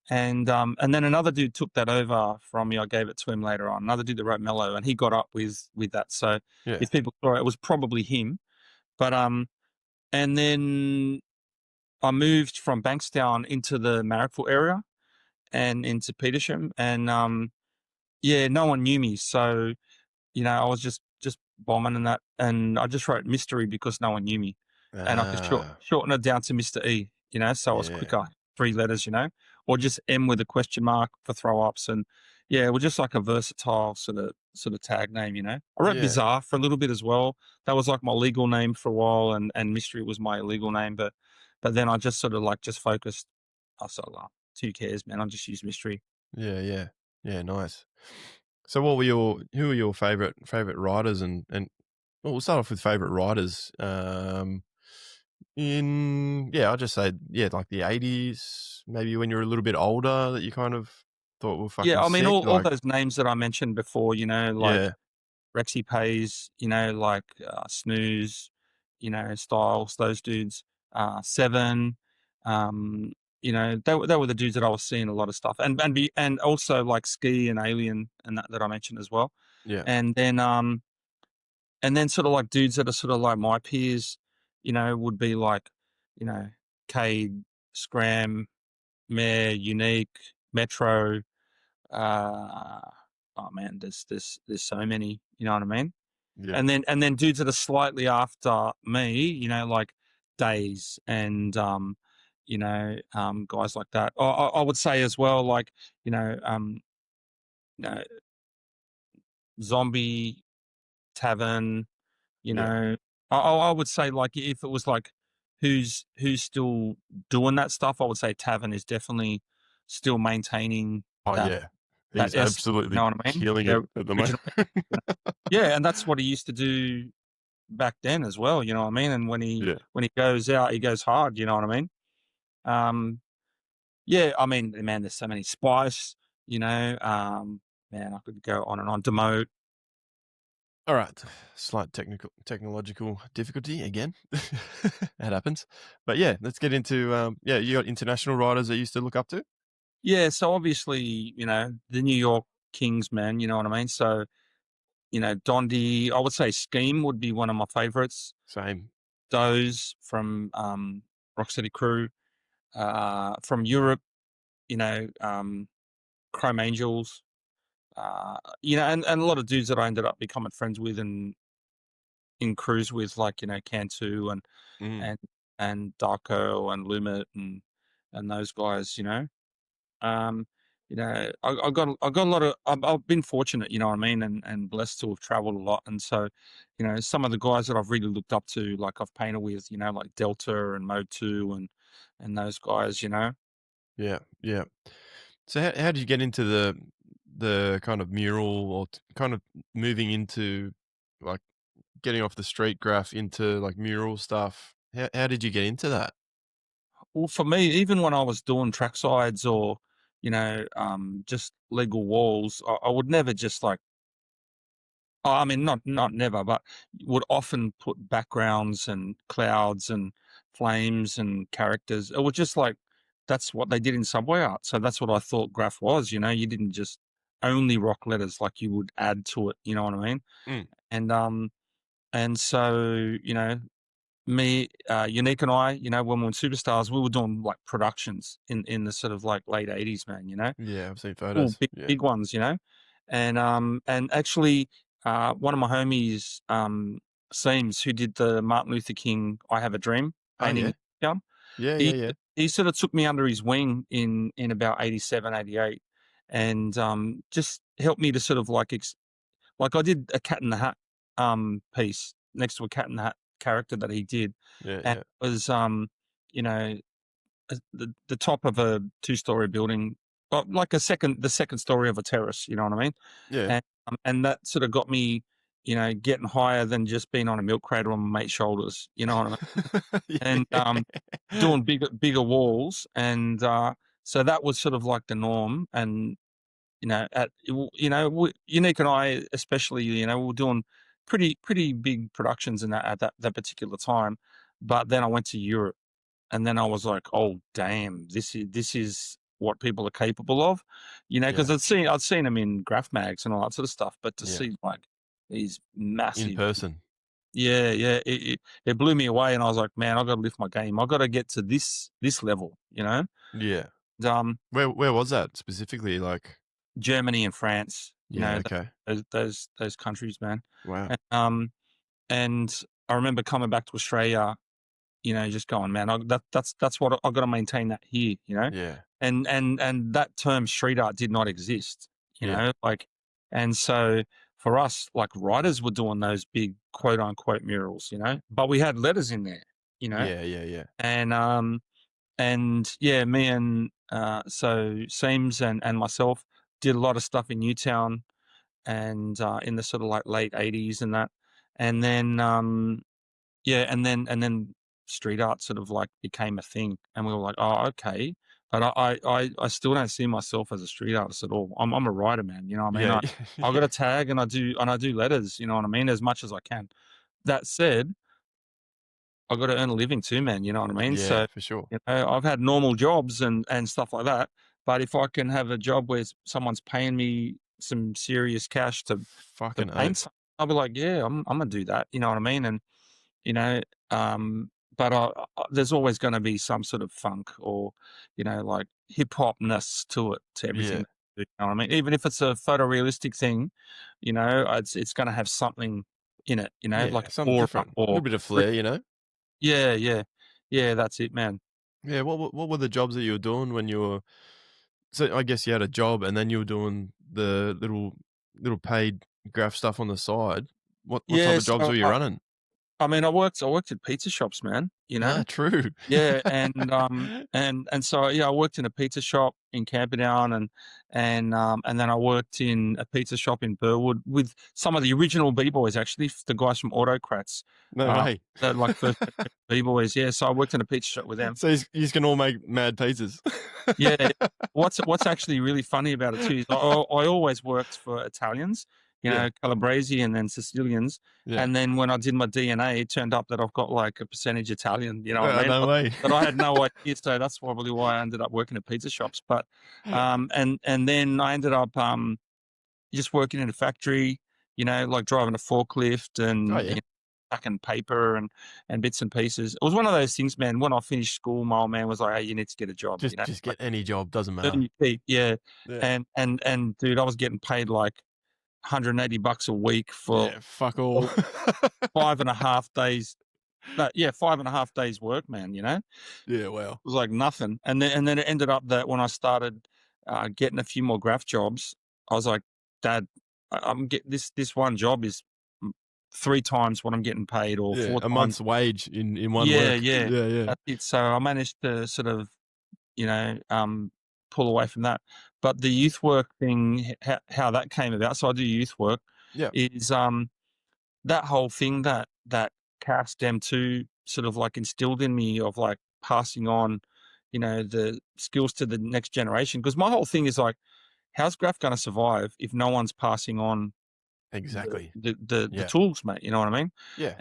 And then another dude took that over from me. I gave it to him later on. Another dude that wrote Mellow, and he got up with that. So Yeah. if people saw it, it was probably him. But and then I moved from Bankstown into the Marrickville area and into Petersham, and yeah, no one knew me. So I was just bombing and that, and I just wrote Mystery because no one knew me, and I could Ah. shorten it down to Mr. E. So it was Yeah. quicker, 3 letters, or just M with a question mark for throw ups, and yeah, it was just like a versatile sort of tag name. I wrote Yeah. Bizarre for a little bit as well. That was like my legal name for a while, and Mystery was my illegal name, but then I just sort of like just focused. I sort of like, who cares, man? I just use Mystery. Yeah, yeah. Yeah, nice. So who were your favorite writers and well, we'll start off with favorite writers. I'll just say, yeah, like the 80s, maybe when you're a little bit older that you kind of thought were Yeah, fucking I mean sick. all Like, those names that I mentioned before, like yeah, Rexy Pays, like Snooze, Styles, those dudes, Seven, they were the dudes that I was seeing a lot of stuff, and also like Ski and Alien and that I mentioned as well, yeah, and then sort of like dudes that are sort of like my peers, would be like, you know, Cade, Scram, Mayor, Unique, Metro, uh, oh man, there's so many, you know what I mean? yeah, And then dudes that are slightly after me, like Days and guys like that. I would say as well, like you know, you know, Zombie Tavern. You yeah, know, I would say like if it was like who's still doing that stuff, I would say Tavern is definitely still maintaining Oh, that yeah. that He's essence, you know absolutely what I mean? killing it The at the moment. original yeah, and that's what he used to do back then as well, you know what I mean? And Yeah. when he goes out, he goes hard, you know what I mean? Um, yeah, I mean, man, there's so many Spice, you know, man, I could go on and on. Demote. All right. Slight technological difficulty again. That happens. But yeah, let's get into, yeah, you got international writers that you used to look up to? Yeah, so obviously, you know, the New York Kings, man, you know what I mean? So, you know, Dondi, I would say Scheme would be one of my favorites. Same. Doze from Rock City Crew. From Europe, you know, Chrome Angels. You know, and a lot of dudes that I ended up becoming friends with and in crews with, like, you know, Cantu Mm. and Darko and Lumit and those guys, you know. Um, you know, I got a lot of. I've been fortunate, you know what I mean, and blessed to have traveled a lot. And so, you know, some of the guys that I've really looked up to, like I've painted with, you know, like Delta and Mode Two and those guys, you know. Yeah, yeah. So how did you get into the kind of mural or kind of moving into like getting off the street graph into like mural stuff? How did you get into that? Well, for me, even when I was doing track sides or, you know, just legal walls, I would never just like. I mean, not never, but would often put backgrounds and clouds and flames and characters. It was just like that's what they did in Subway Art. So that's what I thought graph was. You know, you didn't just only rock letters, like you would add to it. You know what I mean? Mm. And so you know, me, Unique, and I, you know, when we were Superstars, we were doing like productions in the sort of like late 80s, man. You know, Yeah, I've seen cool, photos. Yeah. big ones, you know, and actually, one of my homies, Seams, who did the Martin Luther King "I Have a Dream" Oh yeah. painting, film, Yeah, yeah, he yeah. he sort of took me under his wing in about 87, 88, and just helped me to sort of like like I did a Cat in the Hat piece next to a Cat in the Hat character that he did, Yeah, and yeah. it was you know the top of a two-story building, like the second story of a terrace. You know what I mean? Yeah. And that sort of got me, you know, getting higher than just being on a milk crate on my mate's shoulders. You know what I mean? And Yeah. doing bigger walls, and so that was sort of like the norm. And you know, Unique and I, especially, you know, we were doing pretty big productions in that particular time. But then I went to Europe, and then I was like, "Oh, damn! This is what people are capable of," you know. Because Yeah. I'd seen them in graph mags and all that sort of stuff, but to Yeah. see like these In massive, person. yeah, yeah, it blew me away, and I was like, "Man, I got to lift my game. I got to get to this level," you know. Yeah. And, Where was that specifically? Like, Germany and France, you yeah, know, okay. those countries, man. Wow. And, and I remember coming back to Australia, you know, just going, man, that's what I've got to maintain that here, you know, Yeah. and that term street art did not exist, you Yeah. know, like, and so for us, like writers were doing those big quote unquote murals, you know, but we had letters in there, you know, Yeah, yeah, yeah. and yeah, me and so Seams and myself did a lot of stuff in Newtown and in the sort of like late 80s and that, and then yeah, and then street art sort of like became a thing, and we were like, oh, okay. But I still don't see myself as a street artist at all. I'm a writer, man. You know what I mean? Yeah. I got Yeah. a tag and I do letters. You know what I mean? As much as I can. That said, I got to earn a living too, man. You know what I mean? Yeah, So, for sure. you know, I've had normal jobs and stuff like that. But if I can have a job where someone's paying me some serious cash to Fucking paint oath. something, I'll be like, yeah, I'm gonna do that. You know what I mean? And you know, but there's always going to be some sort of funk or, you know, like hip hopness to everything. Yeah. That I do, you know what I mean? Even if it's a photorealistic thing, you know, it's going to have something in it, you know, Yeah, like something aura different. A or little bit of flair, you know? yeah, yeah, yeah. That's it, man. Yeah, what were the jobs that you were doing when you were so I guess you had a job and then you were doing the little paid graph stuff on the side. What type Yeah, of jobs so were you running? I mean, I worked at pizza shops, man, you know? Ah, true. Yeah, and so, yeah, I worked in a pizza shop in Camperdown and then I worked in a pizza shop in Burwood with some of the original B-boys, actually, the guys from Autocrats, No way. they're like first B-boys, yeah, so I worked in a pizza shop with them. So you can all make mad pizzas. Yeah. What's actually really funny about it too is I always worked for Italians, Yeah. Calabrese and then Sicilians. Yeah. And then when I did my DNA, it turned up that I've got like a percentage Italian, you know what I mean? No way. But I had no idea, so that's probably why I ended up working at pizza shops. But and then I ended up just working in a factory, like driving a forklift Oh and yeah. packing paper and bits and pieces. It was one of those things, man. When I finished school, my old man was like, "Hey, you need to get a job," Just get any job, doesn't earn matter. your keep, yeah. Yeah. And dude, I was getting paid like $180 a week for Yeah. Fuck all. for 5.5 days. No, yeah, 5.5 days work, man. It Yeah. Wow. was like nothing. And then it ended up that when I started getting a few more graph jobs, I was like, Dad, I'm get this one job is 3 times what I'm getting paid, or Yeah. four A times. month's wage in one Yeah, work. yeah, Yeah. Yeah. that's it. So I managed to sort of pull away from that. But the youth work thing, how that came about. So I do youth work. Yeah. Is that whole thing that Cass Dem 2 sort of like instilled in me of like passing on, the skills to the next generation. Because my whole thing is like, how's graph going to survive if no one's passing on the Exactly. the the Yeah. tools, mate? You know what I mean? Yeah.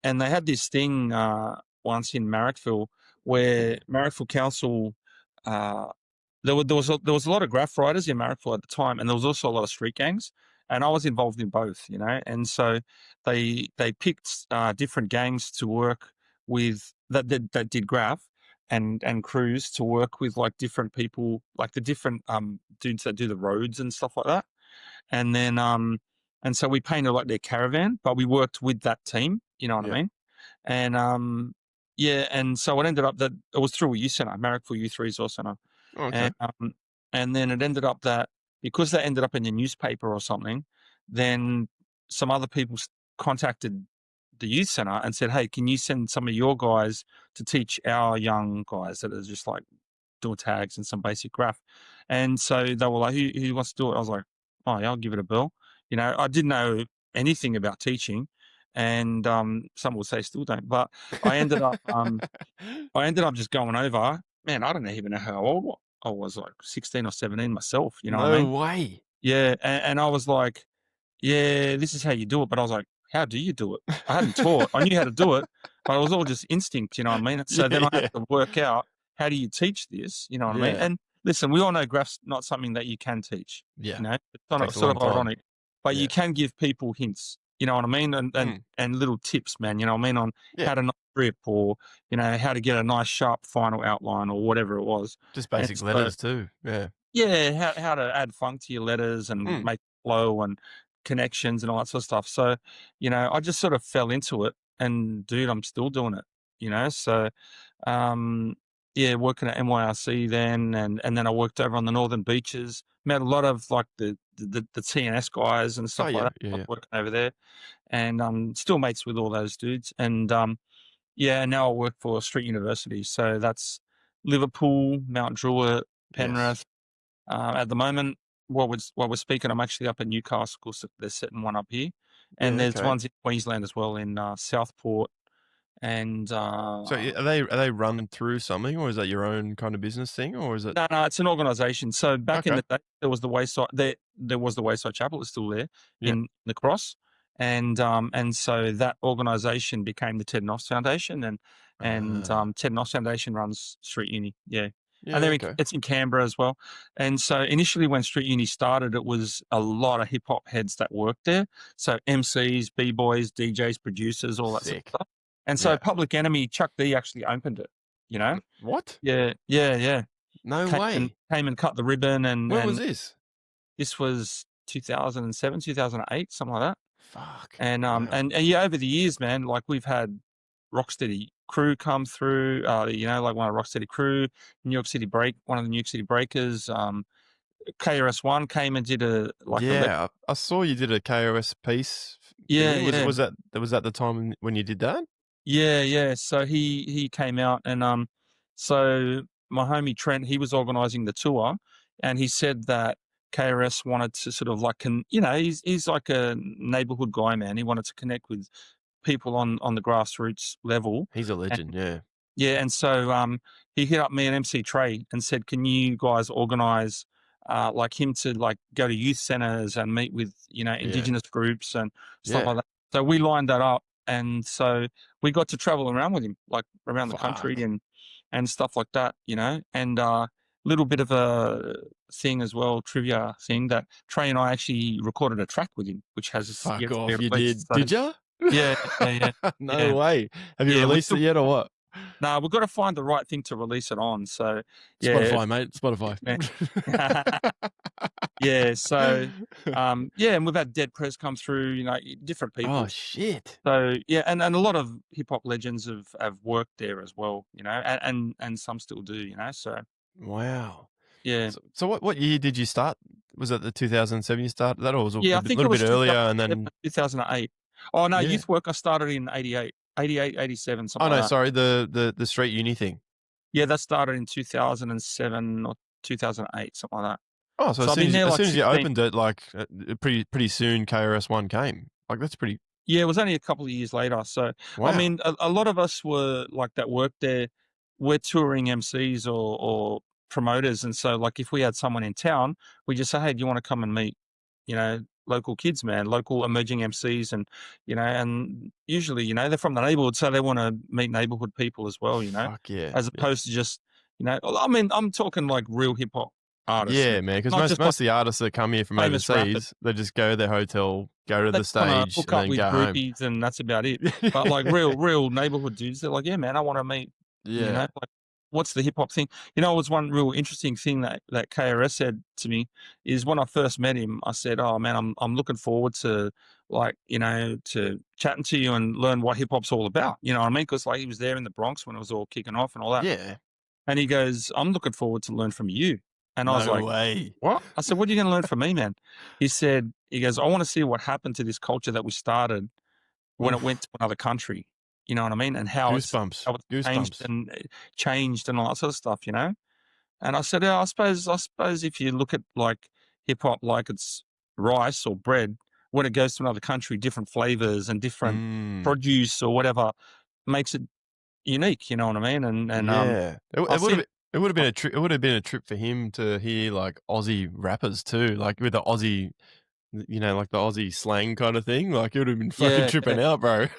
And they had this thing once in Marrickville where Marrickville Council, uh, there was a lot of graph writers in Marrickville at the time, and there was also a lot of street gangs, and I was involved in both, and so they picked different gangs to work with that did graph. And crews to work with like different people, like the different dudes that do the roads and stuff like that. And then um and so we painted like their caravan, but we worked with that team, you know what I Yeah. mean? And yeah, and so it ended up that it was through a youth center, Marrickville Youth Resource Center. Oh, okay. And then it ended up that because that ended up in the newspaper or something, then some other people contacted the youth center and said, "Hey, can you send some of your guys to teach our young guys that are just like doing tags and some basic graph?" And so they were like, "Who wants to do it?" I was like, "Oh yeah, I'll give it a bill." I didn't know anything about teaching, and some will say still don't. But I ended up I ended up just going over. Man, I don't even know how old I was, like 16 or 17 myself. You know what I No mean? way. Yeah, and I was like, "Yeah, this is how you do it." But I was like, "How do you do it?" I hadn't taught. I knew how to do it, but it was all just instinct. You know what I mean? So then Yeah. I had Yeah. to work out, how do you teach this? You know what I mean? Yeah. And listen, we all know graph's not something that you can teach. Yeah. It's kind of Takes a sort long of time. ironic, but you Yeah. can give people hints. You know what I mean? And and Mm. and little tips, man. You know what I mean, on Yeah. how to not strip, or how to get a nice sharp final outline, or whatever it was. Just And basic so letters too. Yeah. yeah, how to add funk to your letters and Mm. make flow and connections and all that sort of stuff. So, I just sort of fell into it, and dude, I'm still doing it. So um yeah, working at NYRC then, and then I worked over on the northern beaches. Met a lot of like the TNS guys and Oh stuff like yeah. that. Yeah. I was Yeah. working over there, and still mates with all those dudes. And yeah, now I work for Street University. So that's Liverpool, Mount Druitt, Yes. Penrith. At the moment, while we're speaking, I'm actually up in Newcastle. So they're setting one up here, and Yeah. there's Okay. ones in Queensland as well, in Southport. And So are they run through something, or is that your own kind of business thing, or is it? no, no, it's an organisation. So back in Okay. the day, there was the Wayside Chapel. It's still there Yeah. in the Cross, and so that organisation became the Ted Noss Foundation, and Ah. Ted Noss Foundation runs Street Uni, yeah, and Yeah. Okay. it's in Canberra as well. And so initially, when Street Uni started, it was a lot of hip hop heads that worked there. So MCs, b boys, DJs, producers, all that sort of Sick. stuff. And so Yeah. Public Enemy, Chuck D actually opened it. You know, What? yeah, yeah, yeah. No Came and way. came and cut the ribbon, and When was and this? this was 2007, 2008, something like that. Fuck. And Wow. yeah, over the years, man, like we've had Rocksteady Crew come through, like one of Rocksteady Crew, New York City one of the New York City Breakers, KRS One came and did a Yeah. I saw you did a KOS piece for Yeah, you? yeah. Was that the time when you did that? Yeah, yeah. So he came out and so my homie Trent, he was organizing the tour and he said that KRS wanted to sort of like he's like a neighborhood guy, man. He wanted to connect with people on the grassroots level. He's a legend, yeah. Yeah, and so he hit up me and MC Trey and said, "Can you guys organize like him to like go to youth centers and meet with Yeah. indigenous groups and stuff Yeah. like that?" So we lined that up, and so we got to travel around with him, like around the country Fuck. and stuff like that, and little bit of a thing as well, trivia thing that Trey and I actually recorded a track with him, which has Fuck yet to be off, you released. did. So Did ya? yeah, yeah, yeah, No yeah, way. Have you yeah. We released it still yet or what? Nah, we've got to find the right thing to release it on. So, yeah, Spotify, mate. Spotify. man. Yeah. So, yeah, and we've had Dead Prez come through. Different Oh people. shit. So, yeah, and a lot of hip hop legends have worked there as well. And some still do. So Wow. yeah, So what year did you start? Was it the 2007 you started that, or was it yeah. a I think it little bit was earlier and 2007, then 2008. Oh no, yeah. youth work. I started in 88, 88, 87, Oh something no, like that. sorry, the street uni thing. Yeah, that started in 2007 or 2008, something like that. Oh, so So I've been there as like soon as you 16. opened it, like pretty soon KRS-One came. Like that's pretty Yeah, it was only a couple of years later. So, I wow. mean, a lot of us were like that worked there. We're touring MCs or promoters, and so like if we had someone in town, we just say, "Hey, do you want to come and meet, local kids, man, local emerging MCs?" And usually, they're from the neighborhood, so they want to meet neighborhood people as well, Fuck yeah. as Yeah. opposed to just, I mean, I'm talking like real hip hop artists, Yeah, man, because not most just like most of the artists that come here from famous rappers. overseas, they just go to their hotel, go to They the just wanna stage, hook and up then with go home. groupies and that's about it. But, like, real neighborhood dudes, they're like, "Yeah, man, I wanna meet," Yeah. like, "What's the hip hop thing?" It was one real interesting thing that KRS said to me is when I first met him, I said, "Oh, man, I'm looking forward to, like, to chatting to you and learn what hip hop's all about." You know what I mean? 'Cause, like, he was there in the Bronx when it was all kicking off and all that. Yeah. And he goes, "I'm looking forward to learn from you." And I was No like, way. "What?" I said, "What are you gonna learn from me, man?" He goes, "I wanna see what happened to this culture that we started when it went Oof. to another country." You know what I mean? And how it's Goosebumps. how it's changed Goosebumps. and changed and all that sort of stuff. And I said, "Yeah, I suppose if you look at like hip hop like it's rice or bread, when it goes to another country, different flavors and different Mm. produce or whatever makes it unique." You know what I mean? And Yeah. I've seen It would have been a trip. It would have been a trip for him to hear like Aussie rappers too, like with the Aussie, like the Aussie slang kind of thing. Like it would have been fucking yeah, yeah. tripping out, bro.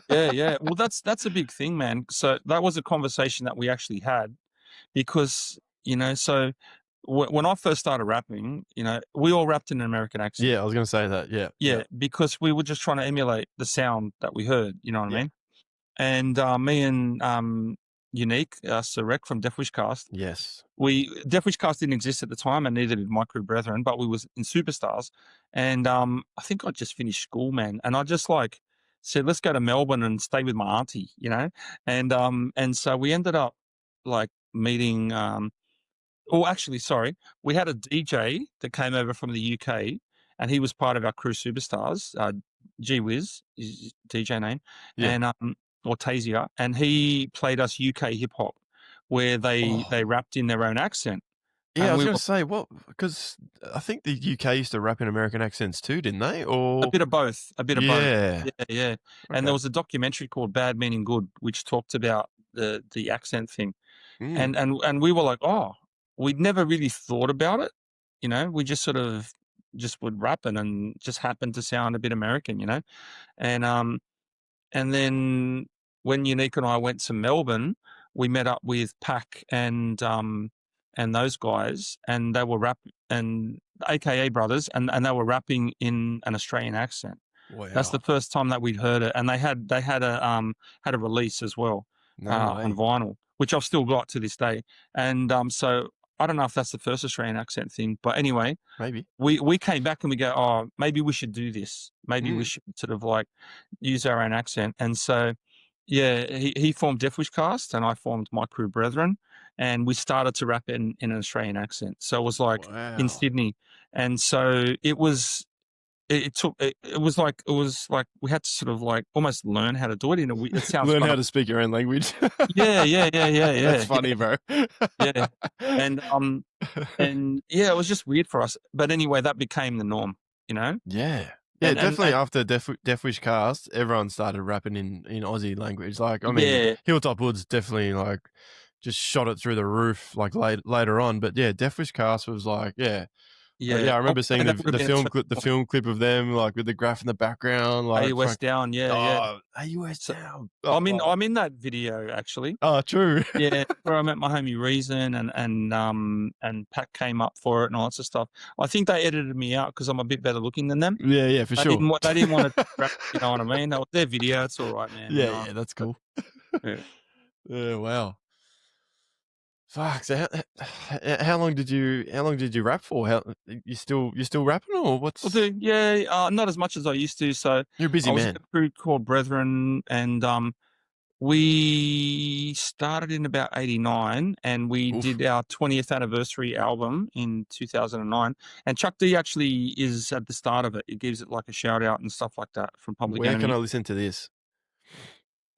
Yeah, yeah. Well, that's a big thing, man. So that was a conversation that we actually had because so when I first started rapping, we all rapped in an American accent. Yeah, I was gonna say that. Yeah, yeah, Yeah, because we were just trying to emulate the sound that we heard. You know what I yeah. mean? And me and Unique Sarek from Death Wish Cast, Yes. Death Wish Cast didn't exist at the time, and neither did My Crew Brethren, but we was in Superstars. And I think I just finished school, man, and I just like said, let's go to Melbourne and stay with my auntie. And so we ended up like meeting. Oh, actually, sorry, we had a DJ that came over from the UK, and he was part of our Crew Superstars. G Wiz is his DJ name, Yeah. and or Tasia, and he played us UK hip hop, where they Oh, rapped in their own accent, yeah. I and was we gonna were say what because I think the UK used to rap in American accents too, didn't they? a Or bit of both, a bit of both. yeah. Yeah, yeah. And there Okay. was a documentary called Bad Meaning Good, which talked about the accent thing, Mm. and we were like, oh, we'd never really thought about it, we just sort of just would rap it and just happened to sound a bit American. And and then when Unique and I went to Melbourne, we met up with Pac and those guys, and they were and AKA brothers, and they were rapping in an Australian accent. That's the Wow. first time that we'd heard it, and they had a release as well No on way. vinyl, which I've still got to this day. And so I don't know if that's the first Australian accent thing, but anyway, Maybe. we came back and we go, oh, maybe we should do this. Maybe we Mm. should sort of like use our own accent. And so, yeah, he formed Death Wish Cast and I formed My Crew Brethren, and we started to rap in an Australian accent. So it was like in Wow. Sydney, and so it was it was like we had to sort of like almost learn how to do it in a way. It sounds Learn kind how of to speak your own language. That's yeah, funny, bro. yeah. And and yeah, it was just weird for us. But anyway, that became the norm, you know? Yeah. Yeah, definitely And after Death Wish cast, everyone started rapping in Aussie language. Like, I mean, yeah, Hilltop Woods definitely like just shot it through the roof like later on. But yeah, Death Wish cast was like, yeah. yeah. Yeah, I I would remember say seeing that would have the been a turning the point. film clip of them like with the graph in the background, like AUS fuck. down, yeah, yeah. Oh, AUS So down. I'm in that video actually. True. Yeah, where I met my homie Reason and Pat came up for it and all that sort of stuff. I think they edited me out because I'm a bit better looking than them. Yeah, yeah, for sure. They didn't want to rap, you know what I mean? That was their video. It's all right, man. You Yeah, know. yeah, that's But, cool. yeah. Yeah, wow. Fuck. So how long did you rap for? How you still rapping or Well, what's dude, yeah, not as much as I used to. So you're a busy I was in man. a crew called Brethren, and we started in about '89, and we Oof. did our 20th anniversary album in 2009. And Chuck D actually is at the start of it. He gives it like a shout out and stuff like that from Public Where can Enemy. I listen to this?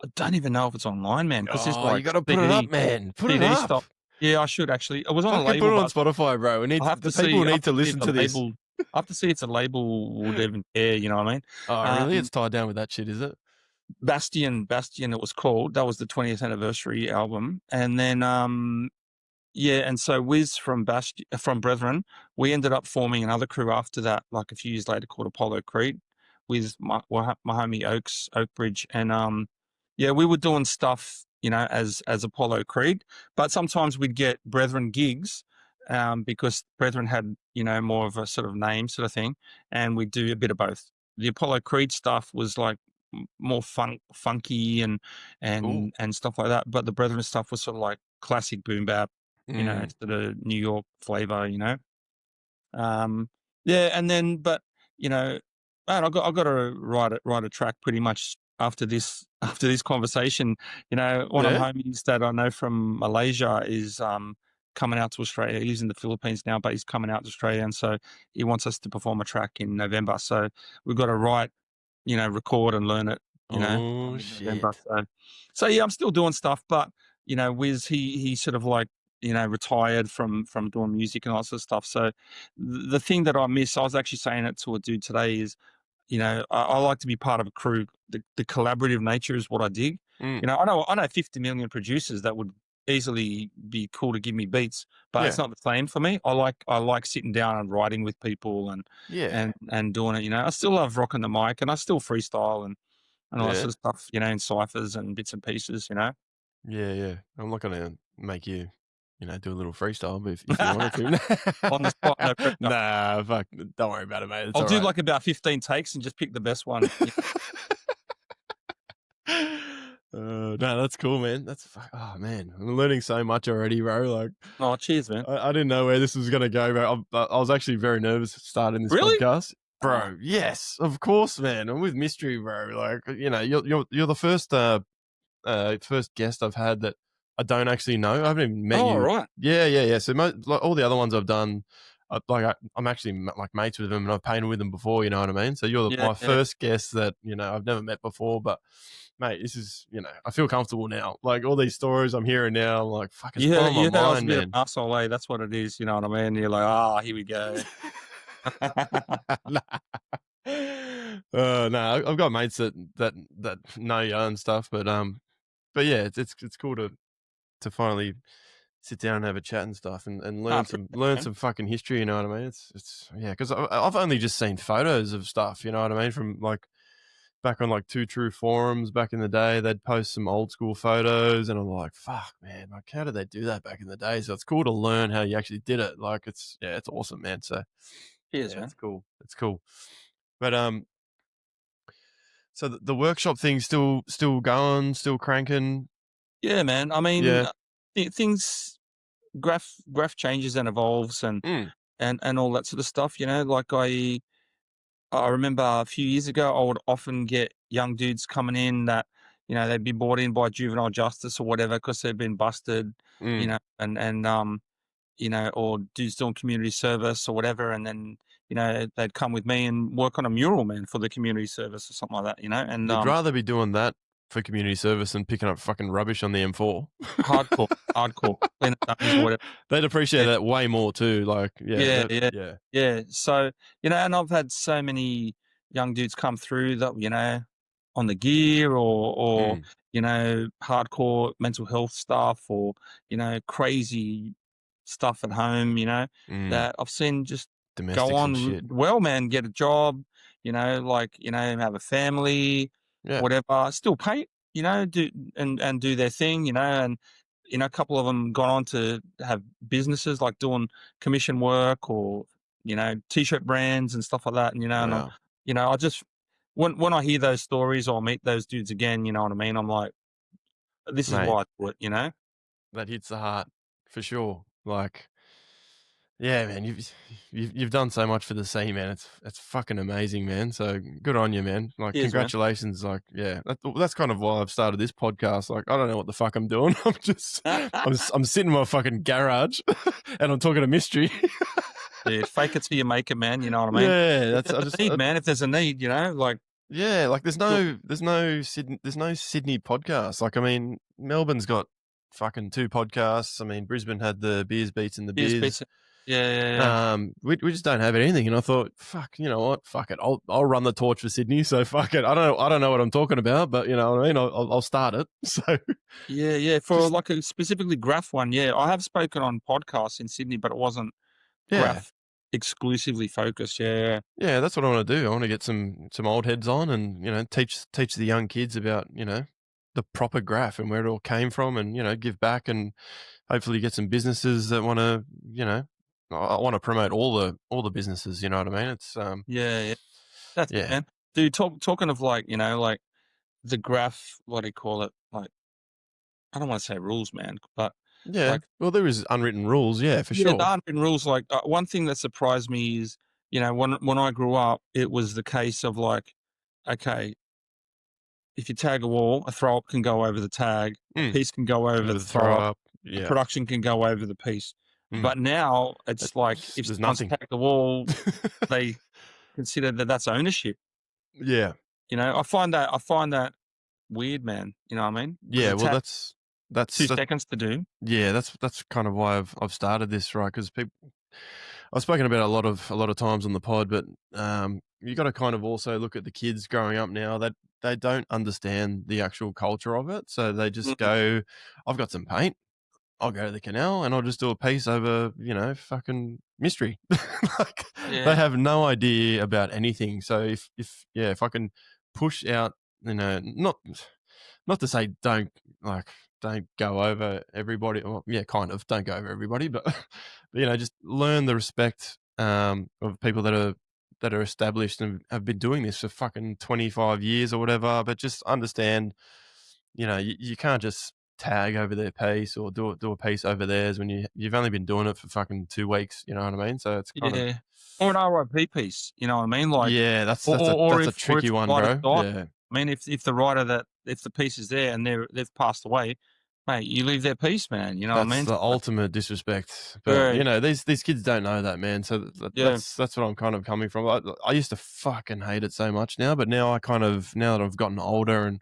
I don't even know if it's online, man, because there's Oh, you like gotta put it up, man. Put it CD up. stuff. Yeah, I should actually. It was on a Fucking put label, it on but Spotify, bro. We need the people I have need to to see if listen the to this. label. I have to see if the label would even care. You know what I mean? Oh, really? Um, It's tied down with that shit, is it? Bastion, it was called. That was the 20th anniversary album, and then yeah, and so Wiz from Brethren, we ended up forming another crew after that, like a few years later, called Apollo Creed, with my homie Oakbridge, and yeah, we were doing stuff, you know, as Apollo Creed, but sometimes we'd get Brethren gigs, because Brethren had, you know, more of a sort of name sort of thing, and we do a bit of both. The Apollo Creed stuff was like more funky Cool. and stuff like that, but the Brethren stuff was sort of like classic boom bap, you know, Mm. sort of New York flavor, you know. Um, yeah, and then, but you know, man, I got to write a track pretty much after this after this conversation. You know, one of Yeah. my homies that I know from Malaysia is coming out to Australia. He lives in the Philippines now, but he's coming out to Australia, and so he wants us to perform a track in November. So we've got to write, you know, record and learn it, you know, by Oh mid-November. shit. So yeah, I'm still doing stuff, but you know, Wiz, he sort of like, you know, retired from doing music and all that sort of stuff. So the thing that I miss, I was actually saying it to a dude today, is, you know, I like to be part of a crew. The collaborative nature is what I dig. Mm. You know, I know 50 million producers that would easily be cool to give me beats, but it's Yeah. not the same for me. I like sitting down and writing with people Yeah. and doing it. You know, I still love rocking the mic and I still freestyle and all that Yeah. sort of stuff. You know, in ciphers and bits and pieces. You know. Yeah, yeah. I'm not gonna make you, do a little freestyle, but if you wanted to. On the spot, no pressure. Nah, fuck. Don't worry about it, mate. It's I'll all do right. like about 15 takes and just pick the best one. Yeah. No, that's cool, man. Oh man, I'm learning so much already, bro. Like, Oh, cheers, man. I didn't know where this was gonna go, bro. I was actually very nervous starting this Really? podcast, Oh, bro. Yes, of course, man. I'm with Mystery, bro. Like, you're the first guest I've had that I don't actually know. I haven't even met oh, all you. right. Yeah, yeah, yeah. So like, all the other ones I've done, I'm actually like mates with them and I've painted with them before. You know what I mean? So you're Yeah, my yeah. first guest that I've never met before. But mate, this is I feel comfortable now. Like all these stories I'm hearing now, I'm like, fuck, it's blowing my You heard I was a mind, bit of man. an arsehole, eh? That's what it is. You know what I mean? You're like, ah, here we go. Nah. No, I've got mates that know you and stuff, but yeah, it's cool to finally sit down and have a chat and stuff and Ah, learn man. some fucking history. You know what I mean? It's yeah, because I've only just seen photos of stuff. You know what I mean? From like back on like Two True forums back in the day, they'd post some old school photos, and I'm like, fuck, man, like how did they do that back in the day? So it's cool to learn how you actually did it. Like it's awesome, man. So Cheers, yeah, it's man. cool. It's cool. But so the workshop thing's still going, still cranking. Yeah, man. I mean, Yeah. things graph changes and evolves Mm, and all that sort of stuff. You know, like I remember a few years ago, I would often get young dudes coming in that, you know, they'd be brought in by juvenile justice or whatever because they'd been busted, you mm, know, and you know, or dudes doing community service or whatever, and then they'd come with me and work on a mural, man, for the community service or something like that, and You'd rather be doing that for community service than picking up fucking rubbish on the M4. hardcore, hardcore, clean up dummies or whatever. They'd appreciate Yeah, that way more too. Like, yeah, yeah, yeah. yeah. So, and I've had so many young dudes come through that, on the gear or Mm, hardcore mental health stuff or, crazy stuff at home, mm. that I've seen just go Domestic some on shit. well, man, get a job, have a family, Yeah. whatever, still paint, do and do their thing, and a couple of them gone on to have businesses like doing commission work or t-shirt brands and stuff like that, and Wow. I just when I hear those stories or meet those dudes again, you know what I mean, I'm like, this is Mate, why I do it. that hits the heart for sure. Like, yeah, man, you've done so much for the scene, man. It's fucking amazing, man. So good on you, man. Like, Cheers, man. congratulations. Like, yeah, that's kind of why I've started this podcast. Like, I don't know what the fuck I'm doing. I'm sitting in my fucking garage, and I'm talking to Mystery. Dude, fake it till you make it, man, you know what I mean? Yeah, If that's there's a need, man, if there's a need, like yeah. Like, do there's no Sydney podcast. Like, I mean, Melbourne's got fucking 2 podcasts. I mean, Brisbane had the Beers Beats and the beers, Beers. pizza. Yeah. We just don't have anything, and I thought, fuck, you know what? Fuck it, I'll run the torch for Sydney. So fuck it. I don't know what I'm talking about, but you know what I mean. I'll start it. So Yeah. For just like a specifically graph one, yeah. I have spoken on podcasts in Sydney, but it wasn't yeah, graph exclusively focused. Yeah. yeah, that's what I want to do. I want to get some old heads on, and teach the young kids about the proper graph and where it all came from, and give back, and hopefully get some businesses that want to I want to promote all the businesses. You know what I mean? It's Yeah. That's it, yeah. man. Dude, talking of like, like the graph, what do you call it? Like, I don't want to say rules, man, but Yeah, like, well, there is unwritten rules, yeah, for yeah, the sure. unwritten rules. Like, one thing that surprised me is, when I grew up, it was the case of like, okay, if you tag a wall, a throw up can go over the tag, a Mm. piece can go over Over the the throw throw up, up, a yeah. production can go over the piece. Mm. But now it's like if There's someone's nothing. tagged the wall, they consider that that's ownership. Yeah, I find that weird, man. You know what I mean? Because yeah. a Well, tag that's 2 seconds to do. yeah. That's kind of why I've started this, right? Because people, I've spoken about it a lot of times on the pod, but you got to kind of also look at the kids growing up now that they don't understand the actual culture of it, so they just Mm, go, "I've got some paint. I'll go to the canal and I'll just do a piece over, fucking Mystery." Like, they yeah, have no idea about anything. So if I can push out, not to say don't go over everybody. Well, yeah, kind of don't go over everybody, but just learn the respect of people that are established and have been doing this for fucking 25 years or whatever. But just understand, you can't just tag over their piece or do a piece over theirs when you've only been doing it for fucking 2 weeks. You know what I mean? So it's kind of yeah. Or an RIP piece. You know what I mean? Like, yeah, that's or that's a or, or that's a if or if tricky the one, writer's bro. died. Yeah. I mean, if the piece is there and they've passed away, mate, you leave their piece, man. You know what I That's mean? the So, ultimate disrespect, but yeah, these kids don't know that, man. So yeah. that's what I'm kind of coming from. I used to fucking hate it so much now, but now now that I've gotten older and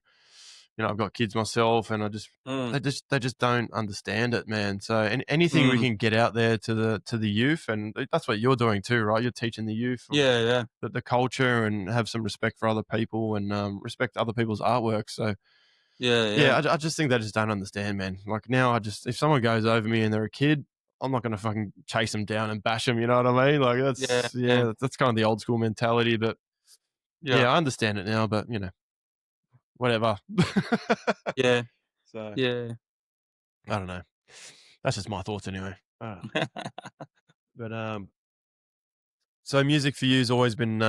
I've got kids myself, and Mm, they just don't understand it, man. So anything we mm, can get out there to the youth, and that's what you're doing too, right? You're teaching the youth of yeah. the culture and have some respect for other people and respect other people's artwork. So Yeah. yeah, I just think they just don't understand, man. Like now, if someone goes over me and they're a kid, I'm not gonna fucking chase them down and bash them. You know what I mean? Like Yeah, yeah, that's kind of the old school mentality. But yeah, yeah, I understand it now. But whatever. yeah, So yeah. I don't know. That's just my thoughts anyway. But so music for you has always been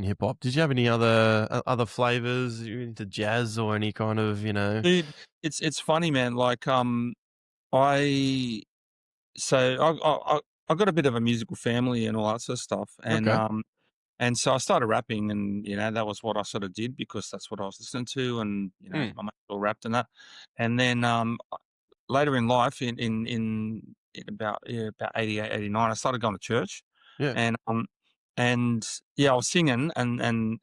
hip hop. Did you have any other flavors? You into jazz or any kind of Dude, it's funny, man. Like, I so I got a bit of a musical family and all that sort of stuff, Okay. and so I started rapping, and that was what I sort of did because that's what I was listening to, and Mm, my mates all rapped and that, and then later in life, in about 88, 89, I started going to church, Yeah. and and yeah, I was singing, and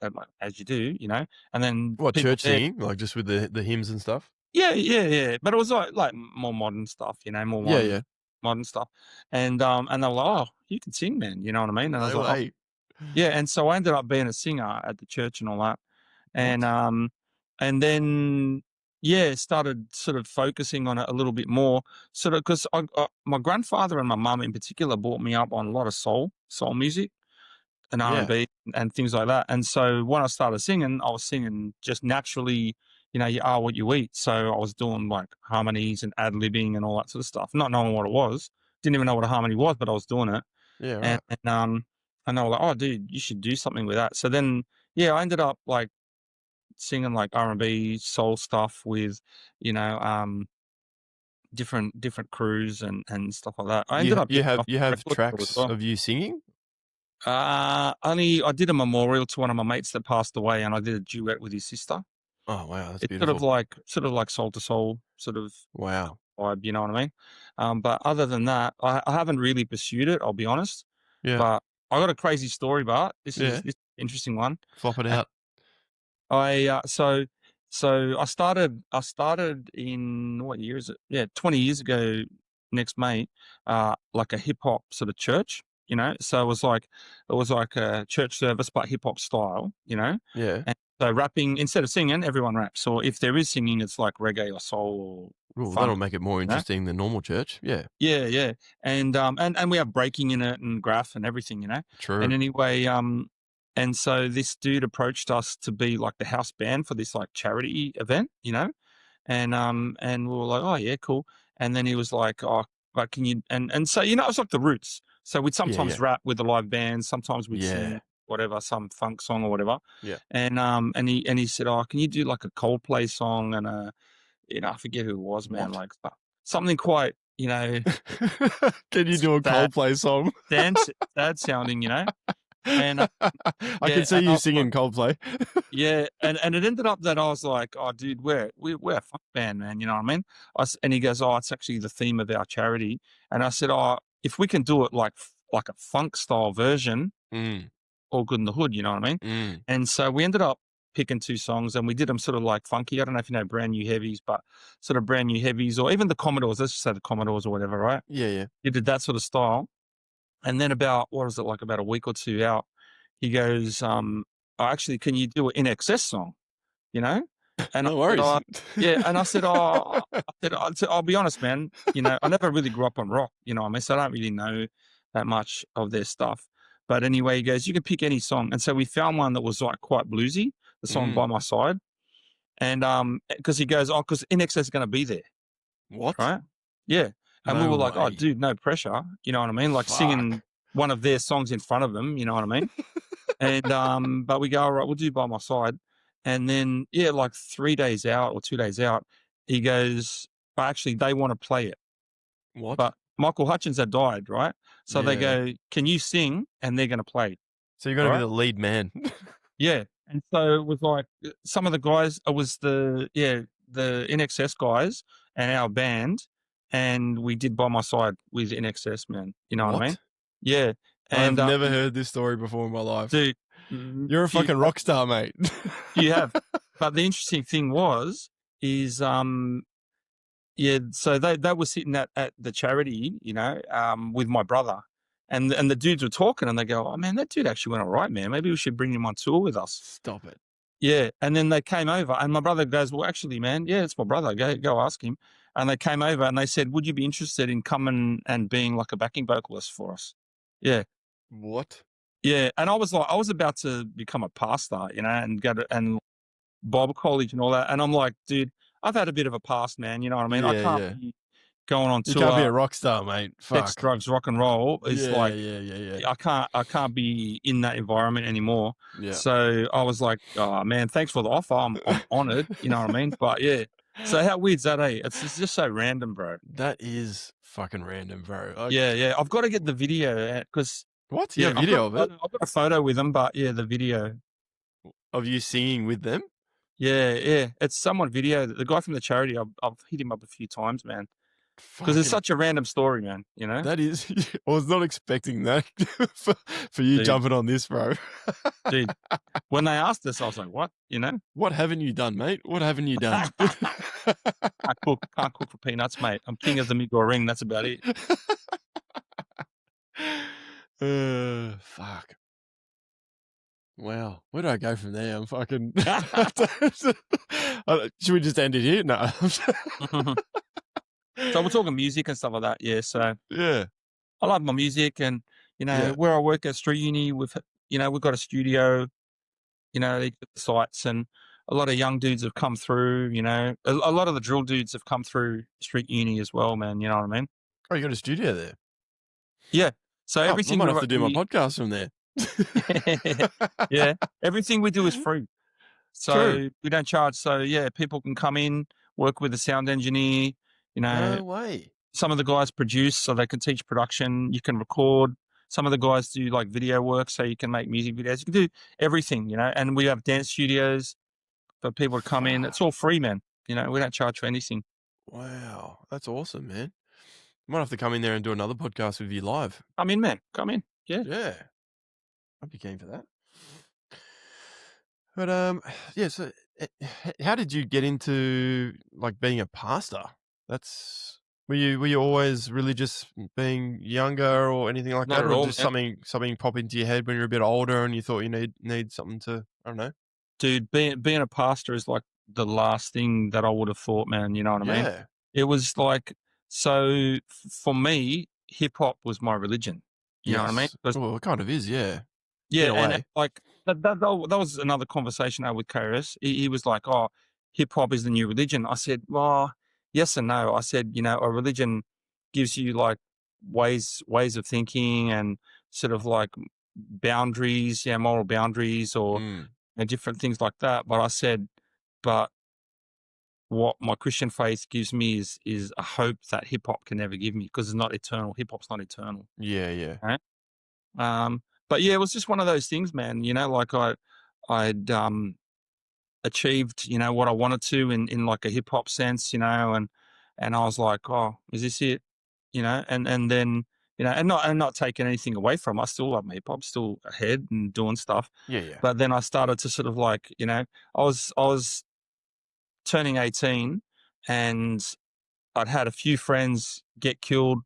like, as you do, and then What, people church there. singing? Like, just with the hymns and stuff? Yeah, yeah, yeah, but it was like more modern stuff, more Yeah, modern yeah. modern stuff, and they were like, "Oh, you can sing, man," you know what I mean? And I was No like, "Oh." way. Yeah, and so I ended up being a singer at the church and all that, and, What? and then, yeah, started sort of focusing on it a little bit more, sort of 'cause my grandfather and my mum in particular brought me up on a lot of soul music and Yeah. R&B and things like that. And so when I started singing, I was singing just naturally, you are what you eat. So I was doing like harmonies and ad libbing and all that sort of stuff, not knowing what it was. Didn't even know what a harmony was, but I was doing it. Yeah, And, right. and they were like, "Oh, dude, you should do something with that." So then, yeah, I ended up like singing like R&B soul stuff with, you know, different crews and stuff like that. I ended up You getting have off you the have record deal as tracks well. of you singing? Only I did a memorial to one of my mates that passed away, and I did a duet with his sister. Oh, wow, that's It's beautiful. sort of like soul to soul sort of Wow. vibe, you know what I mean? But other than that, I haven't really pursued it. I'll be honest. Yeah. But I got a crazy story, Bart. Yeah. This interesting one. Flop it out. I so I started in what year is it? Yeah, 20 years ago next May, like a hip hop sort of church, So it was like a church service but hip hop style, Yeah. And so rapping instead of singing, everyone raps. Or if there is singing, it's like reggae or soul or Ooh, that'll funk, make it more you know? interesting than normal church. Yeah. Yeah, yeah. And we have breaking in it and graph and everything. And True. anyway, and so this dude approached us to be like the house band for this like charity event. And we were like, "Oh yeah, cool." And then he was like, "Oh, but can you?" And so it's like the roots. So we'd Yeah, sometimes yeah. rap with the live band, sometimes we'd Yeah. sing whatever, some funk song or whatever. Yeah. And he said, "Oh, can you do like a Coldplay song and I forget who it was, man, What? like something quite, Can you do a sad, Coldplay song? sad sounding. And I can yeah, see and I you was like, singing Coldplay. yeah, and it ended up that I was like, "Oh, dude, we're a funk band, man." You know what I mean? And he goes, "Oh, it's actually the theme of our charity." And I said, "Oh, if we can do it like a funk style version, Mm, all good in the hood." You know what I mean? mm. And so we ended up picking two songs, and we did them sort of like funky. I don't know if you know Brand New Heavies, but sort of Brand New Heavies, or even the Commodores. Let's just say the Commodores or whatever, right? Yeah, yeah. He did that sort of style. And then about what was it, like about a week or two out, he goes, "Oh, actually, can you do an In Excess song?" You know? And I No said, worries. "Oh," yeah, and I said, "Oh," I said, "I'll be honest, man, I never really grew up on rock, what I mean? So I don't really know that much of their stuff." But anyway, he goes, "You can pick any song." And so we found one that was like quite bluesy, the song Mm. By My Side. And because he goes, "Oh, because In Excess is gonna be there." What? Right? Yeah. And we No were like, "Oh, way. dude, no pressure." You know what I mean? Like singing Fuck. one of their songs in front of them, you know what I mean? And but we go, "All right, we'll do By My Side." And then yeah, like 3 days out or 2 days out, he goes, actually they want to play it. What? But Michael Hutchins had died, right? So they Yeah. go, "Can you sing?" And they're gonna play, So you're gonna be right? the lead man. Yeah. And so it was like some of the guys, it was the NXS guys and our band, and we did By My Side with NXS, man. You know what I mean? What? Yeah. I have And never heard this story before in my life. dude, You're a fucking rock star, mate. you have. But the interesting thing is yeah, so they were sitting at the charity, with my brother. And the dudes were talking and they go, "Oh man, that dude actually went all right, man. Maybe we should bring him on tour with us." Stop it. Yeah. And then they came over and my brother goes, "Well, actually, man, yeah, it's my brother. Go ask him." And they came over and they said, "Would you be interested in coming and being like a backing vocalist for us?" Yeah. What? Yeah. And I was about to become a pastor, and go to and Bible college and all that. And I'm like, "Dude, I've had a bit of a past, man. You know what I mean? I Yeah, can't yeah. be going on You can't be a tour, rock star, mate. sex, Fuck. drugs, rock and roll is Yeah, like yeah, yeah, yeah. I can't be in that environment anymore." Yeah. So I was like, "Oh man, thanks for the offer. I'm honored." You know what I mean? But yeah. So how weird's that, eh? It's just so random, bro. That is fucking random, bro. Yeah, yeah. I've got to get the video because What? You yeah, got video of it? I've got a photo with them, but yeah, the video. Of you singing with them? Yeah, yeah. It's someone video. The guy from the charity. I've hit him up a few times, man. because it's Fucking such a random story, man. that is I was not expecting that for, for you Dude, jumping on this, bro. dude. When they asked us, I was like, "What?" What haven't you done, mate? What haven't you done? Can't cook for peanuts, mate. I'm king of the Migor ring. That's about it. Fuck. Wow. Where do I go from there? I'm fucking. Should we just end it here? No. So we're talking music and stuff like that. Yeah. So Yeah. I love my music, and Yeah. where I work at Street Uni, we've got a studio. The sites, and a lot of young dudes have come through. A lot of the drill dudes have come through Street Uni as well, man. You know what I mean? Oh, you got a studio there. Yeah. So Oh, I everything might we have ru- to do my we podcast from there. yeah, everything we do is free. True. So we don't charge. So yeah, people can come in, work with a sound engineer. You know, No way. some of the guys produce, so they can teach production. You can record. Some of the guys do like video work, so you can make music videos. You can do everything, and we have dance studios for people to come in. It's Fuck. all free, man. We don't charge for anything. Wow. That's awesome, man. Might have to come in there and do another podcast with you live. Come in, man. Come in. Yeah. Yeah. I'd be keen for that. But yeah. So, how did you get into like being a pastor? That's were you always religious, being younger or anything like Not that, at or all, just man. something pop into your head when you're a bit older and you thought you need something to, I don't know. Dude, being a pastor is like the last thing that I would have thought, man. You know what I mean? Yeah. It was like, so for me, hip hop was my religion. You know what I mean? Yes. Well, it kind of is. Yeah. In Yeah, a and way. like that was another conversation I had with KRS. He was like, "Oh, hip hop is the new religion." I said, "Well, yes and no." I said, "A religion gives you like ways of thinking and sort of like boundaries, moral boundaries or Mm. different things like that." But I said, "But what my Christian faith gives me is a hope that hip hop can never give me because it's not eternal. Hip hop's not eternal." Yeah. Yeah. Right? But yeah, it was just one of those things, man. Like I'd achieved, what I wanted to in like a hip hop sense, and I was like, oh, is this it? And then and not taking anything away from. I still love hip hop, still ahead and doing stuff. Yeah. Yeah. But then I started to sort of like, I was turning 18, and I'd had a few friends get killed,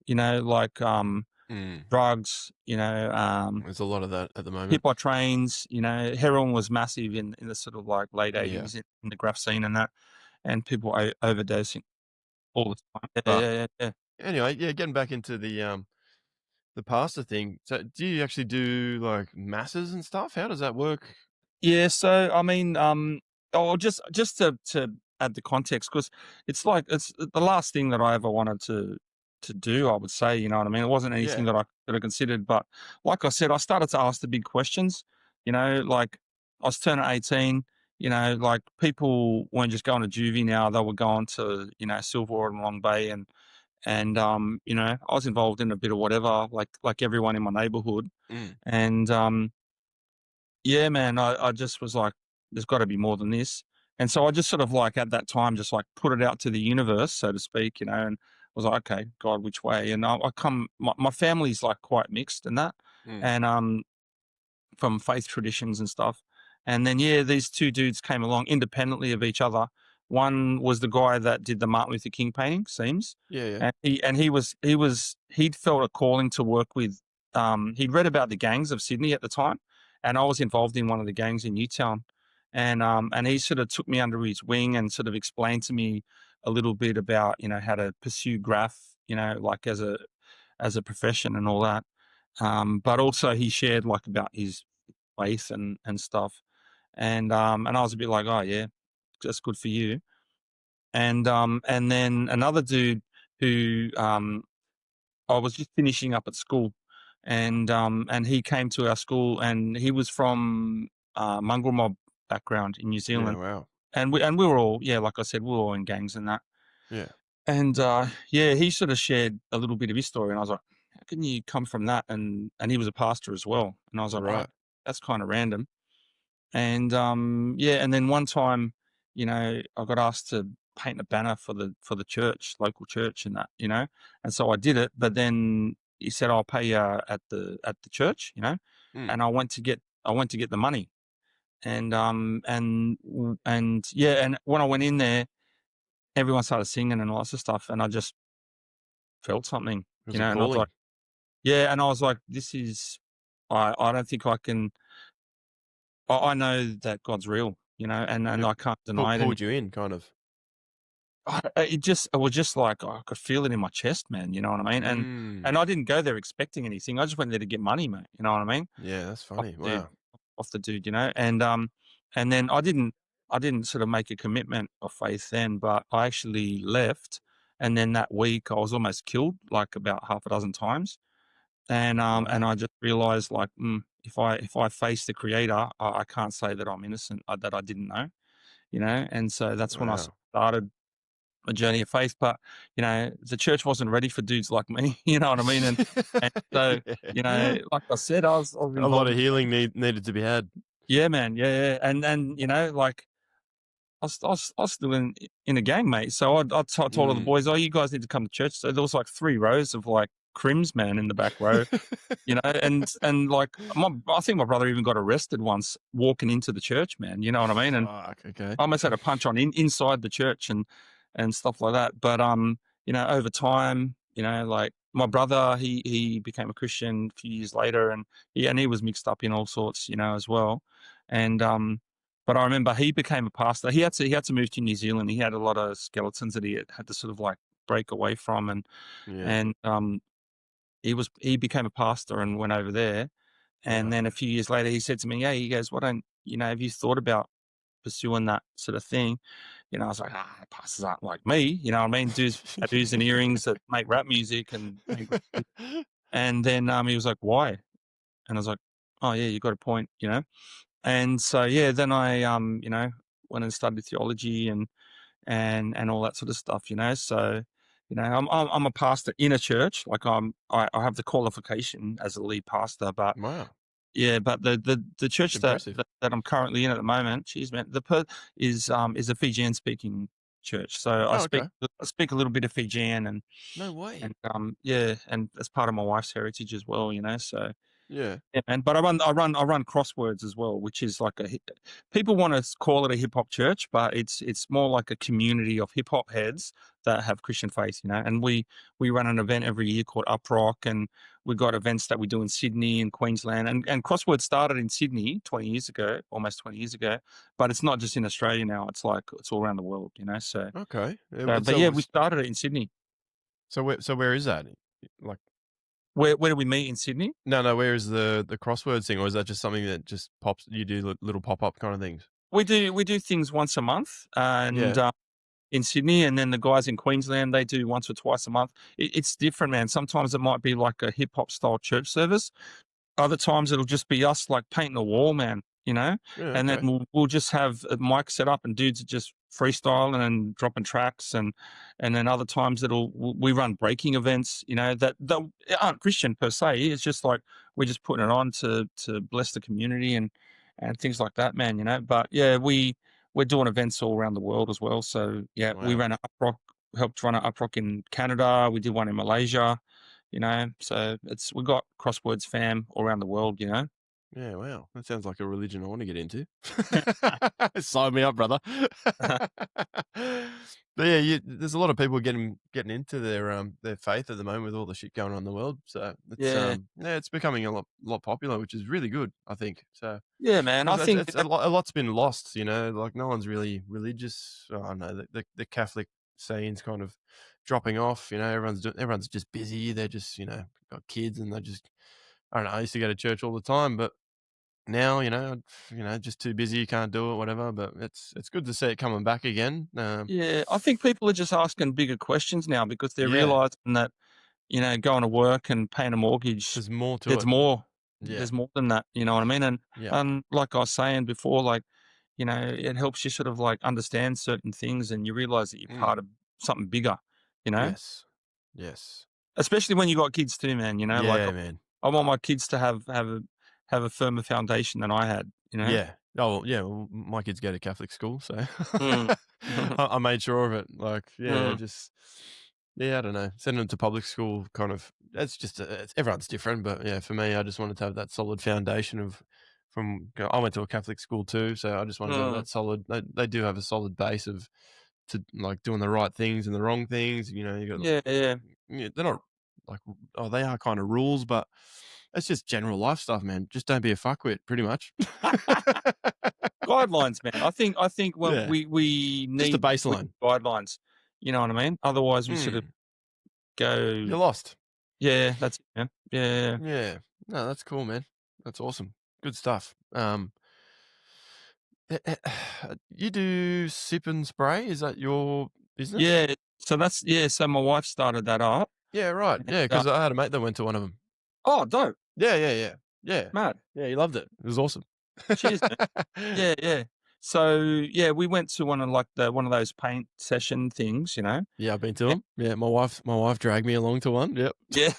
like Mm. drugs, There's a lot of that at the hit moment. by trains. Heroin was massive in the sort of like late Yeah. 80s in the graph scene and that, and people overdosing all the time. Yeah, But yeah, yeah, yeah. anyway, yeah, getting back into the pastor thing. So, do you actually do like masses and stuff? How does that work? Yeah, so I mean, just to add the context, because it's the last thing that I ever wanted to do. I would say, you know what I mean. It wasn't anything Yeah. that I considered, but like I said, I started to ask the big questions. Like I was turning 18. Like people weren't just going to juvie now; they were going to Silverwater and Long Bay, and I was involved in a bit of whatever, like everyone in my neighbourhood, Mm. and yeah, man, I just was like, there's got to be more than this. And so I just sort of like at that time, just like put it out to the universe, so to speak, and was like, okay, God, which way? And my family's like quite mixed and that. Mm. And from faith traditions and stuff. And then yeah, these two dudes came along independently of each other. One was the guy that did the Martin Luther King painting, Seams, Yeah. Yeah. and he'd felt a calling to work with. He'd read about the gangs of Sydney at the time, and I was involved in one of the gangs in Newtown, and he sort of took me under his wing and sort of explained to me a little bit about how to pursue graph, like as a profession and all that. But also he shared like about his faith and stuff. And I was a bit like, oh yeah, that's good for you. And then another dude who I was just finishing up at school, and he came to our school, and he was from mongrel mob background in New Yeah. Zealand, Wow. and we were all, yeah, like I said, we were all in gangs and that. Yeah. And yeah, he sort of shared a little bit of his story, and I was like, how can you come from that? And he was a pastor as well, and I was like, right, Right. that's kind of random. And yeah, and then one time, I got asked to paint a banner for the church, local church, and that, And so I did it, but then he said, "I'll pay you at the church," Mm. and I went to get the money, and yeah, and when I went in there, everyone started singing and all that sort of stuff, and I just felt something, It was a and I was like, calling. yeah, and I was like, this is, I don't think I can. I know that God's real, and It I can't deny it pulled anymore. you in, kind of. It was just like I could feel it in my chest, man. You know what I mean? Mm. And I didn't go there expecting anything. I just went there to get money, mate. You know what I mean? Yeah, that's Off funny. the dude, Wow. off the dude, and then I didn't sort of make a commitment of faith then, but I actually left, and then that week I was almost killed like about half a dozen times, and Wow. I just realized like, if I face the Creator, I can't say that I'm innocent, that I didn't know, and so that's when I Wow. started a journey of faith. But the church wasn't ready for dudes like me. You know what I mean? And so Yeah. like I said, I was A lot involved of in healing needed to be had. yeah, man, yeah, yeah, and like I was still in a gang, mate. So told all the Mm. boys, "Oh, you guys need to come to church." So there was like 3 rows of like crims, man, in the back row. And like I think my brother even got arrested once walking into the church, man. You know what I mean? And Fuck. Okay. I almost had a punch on inside the church and stuff like that. But over time, like my brother, he became a Christian a few years later, and he was mixed up in all sorts, as well. And but I remember he became a pastor. He had to move to New Zealand. He had a lot of skeletons that he had to sort of like break away from, Yeah. and he became a pastor and went over there. And Wow. then a few years later, he said to me, "Hey," he goes, "Why don't have you thought about pursuing that sort of thing?" I was like, pastors aren't like me. You know what I mean? Dudes, tattoos and earrings that make rap music and paint graffiti. And then he was like, "Why?" And I was like, "Oh yeah, you got a point." And so yeah, then I went and studied theology and all that sort of stuff. So I'm a pastor in a church. Like I have the qualification as a lead pastor, but Wow. yeah, but the It's church impressive. that I'm currently in at the moment, geez, man, is a Fijian speaking church. So Oh, okay. I speak a little bit of Fijian No way. and yeah, and as part of my wife's heritage as well. So Yeah. yeah, man. But I run crosswords as well, which is like people want to call it a hip hop church, but it's more like a community of hip hop heads that have Christian faith. And we run an event every year called Up Rock, and we got events that we do in Sydney and Queensland, and crossword started in Sydney 20 years ago, almost 20 years ago, but it's not just in Australia now. It's like it's all around the world. So, Okay. but yeah, we started it in Sydney. Where is that? Like, Where do we meet in Sydney? no, where is the crossword thing, or is that just something that just pops? You do little pop up kind of things. We do things once a month, and Yeah. in Sydney, and then the guys in Queensland, they do once or twice a month. It's different, man. Sometimes it might be like a hip hop style church service. Other times it'll just be us like painting a wall, man. Yeah. And then Okay. we'll just have a mic set up and dudes are just freestyling and dropping tracks, and then other times we run breaking events, that aren't Christian per se. It's just like we're just putting it on to bless the community and things like that, man. But yeah, we're doing events all around the world as well. So yeah, we Wow. ran a Uprock, helped run an Uprock in Canada. We did one in Malaysia. So we got Crosswords fam all around the world. Yeah, wow. That sounds like a religion I want to get into. Sign me up, brother. But yeah, there's a lot of people getting into their faith at the moment with all the shit going on in the world. So it's Yeah, yeah, it's becoming a lot popular, which is really good, I think. So yeah, man. I because think it's a lot's been lost, like no one's really religious. I don't know, the Catholic scene's kind of dropping off. Everyone's just busy. They're just got kids and they just I don't know. I used to go to church all the time, but now, just too busy, can't do it, whatever. But it's good to see it coming back again. yeah, I think people are just asking bigger questions now because they're Yeah, realizing that going to work and paying a mortgage, there's more to there's it. more. Yeah, There's more than that. You know what I mean? And yeah, and like I was saying before, like it helps you sort of like understand certain things, and you realize that you're mm, part of something bigger. You know, yes, yes, especially when you got kids too, man. Like yeah, man. I want my kids to have a firmer foundation than I had. Yeah, Oh, yeah, well, my kids go to Catholic school, so Mm. I made sure of it. Like, yeah, Mm. just yeah, I don't know. Sending them to public school kind of that's just it's, everyone's different, but yeah, for me, I just wanted to have that solid foundation of I went to a Catholic school too, so I just wanted to have Mm. that solid. They do have a solid base of to like doing the right things and the wrong things. You know, you got Yeah, yeah. yeah, they're not like oh they are kind of rules, but it's just general life stuff, man. Just don't be a fuckwit, pretty much. Guidelines, man. I think when Yeah, we just the need baseline. guidelines. You know what I mean? Otherwise, we sort of Mm, go. you're lost. Yeah, that's it, man. Yeah, Yeah. No, that's cool, man. That's awesome. Good stuff. You do sip and spray? Is that your business? yeah. So that's yeah. So my wife started that up. Yeah, right. And, Yeah, because I had a mate that went to one of them. oh, dope, Yeah, yeah, yeah. Yeah. mad. Yeah, he loved it. It was awesome. Cheers, man. Yeah, yeah. So yeah, we went to one of those paint session things, you know. Yeah, I've been to And- them. Yeah, my wife dragged me along to one. Yep. Yeah.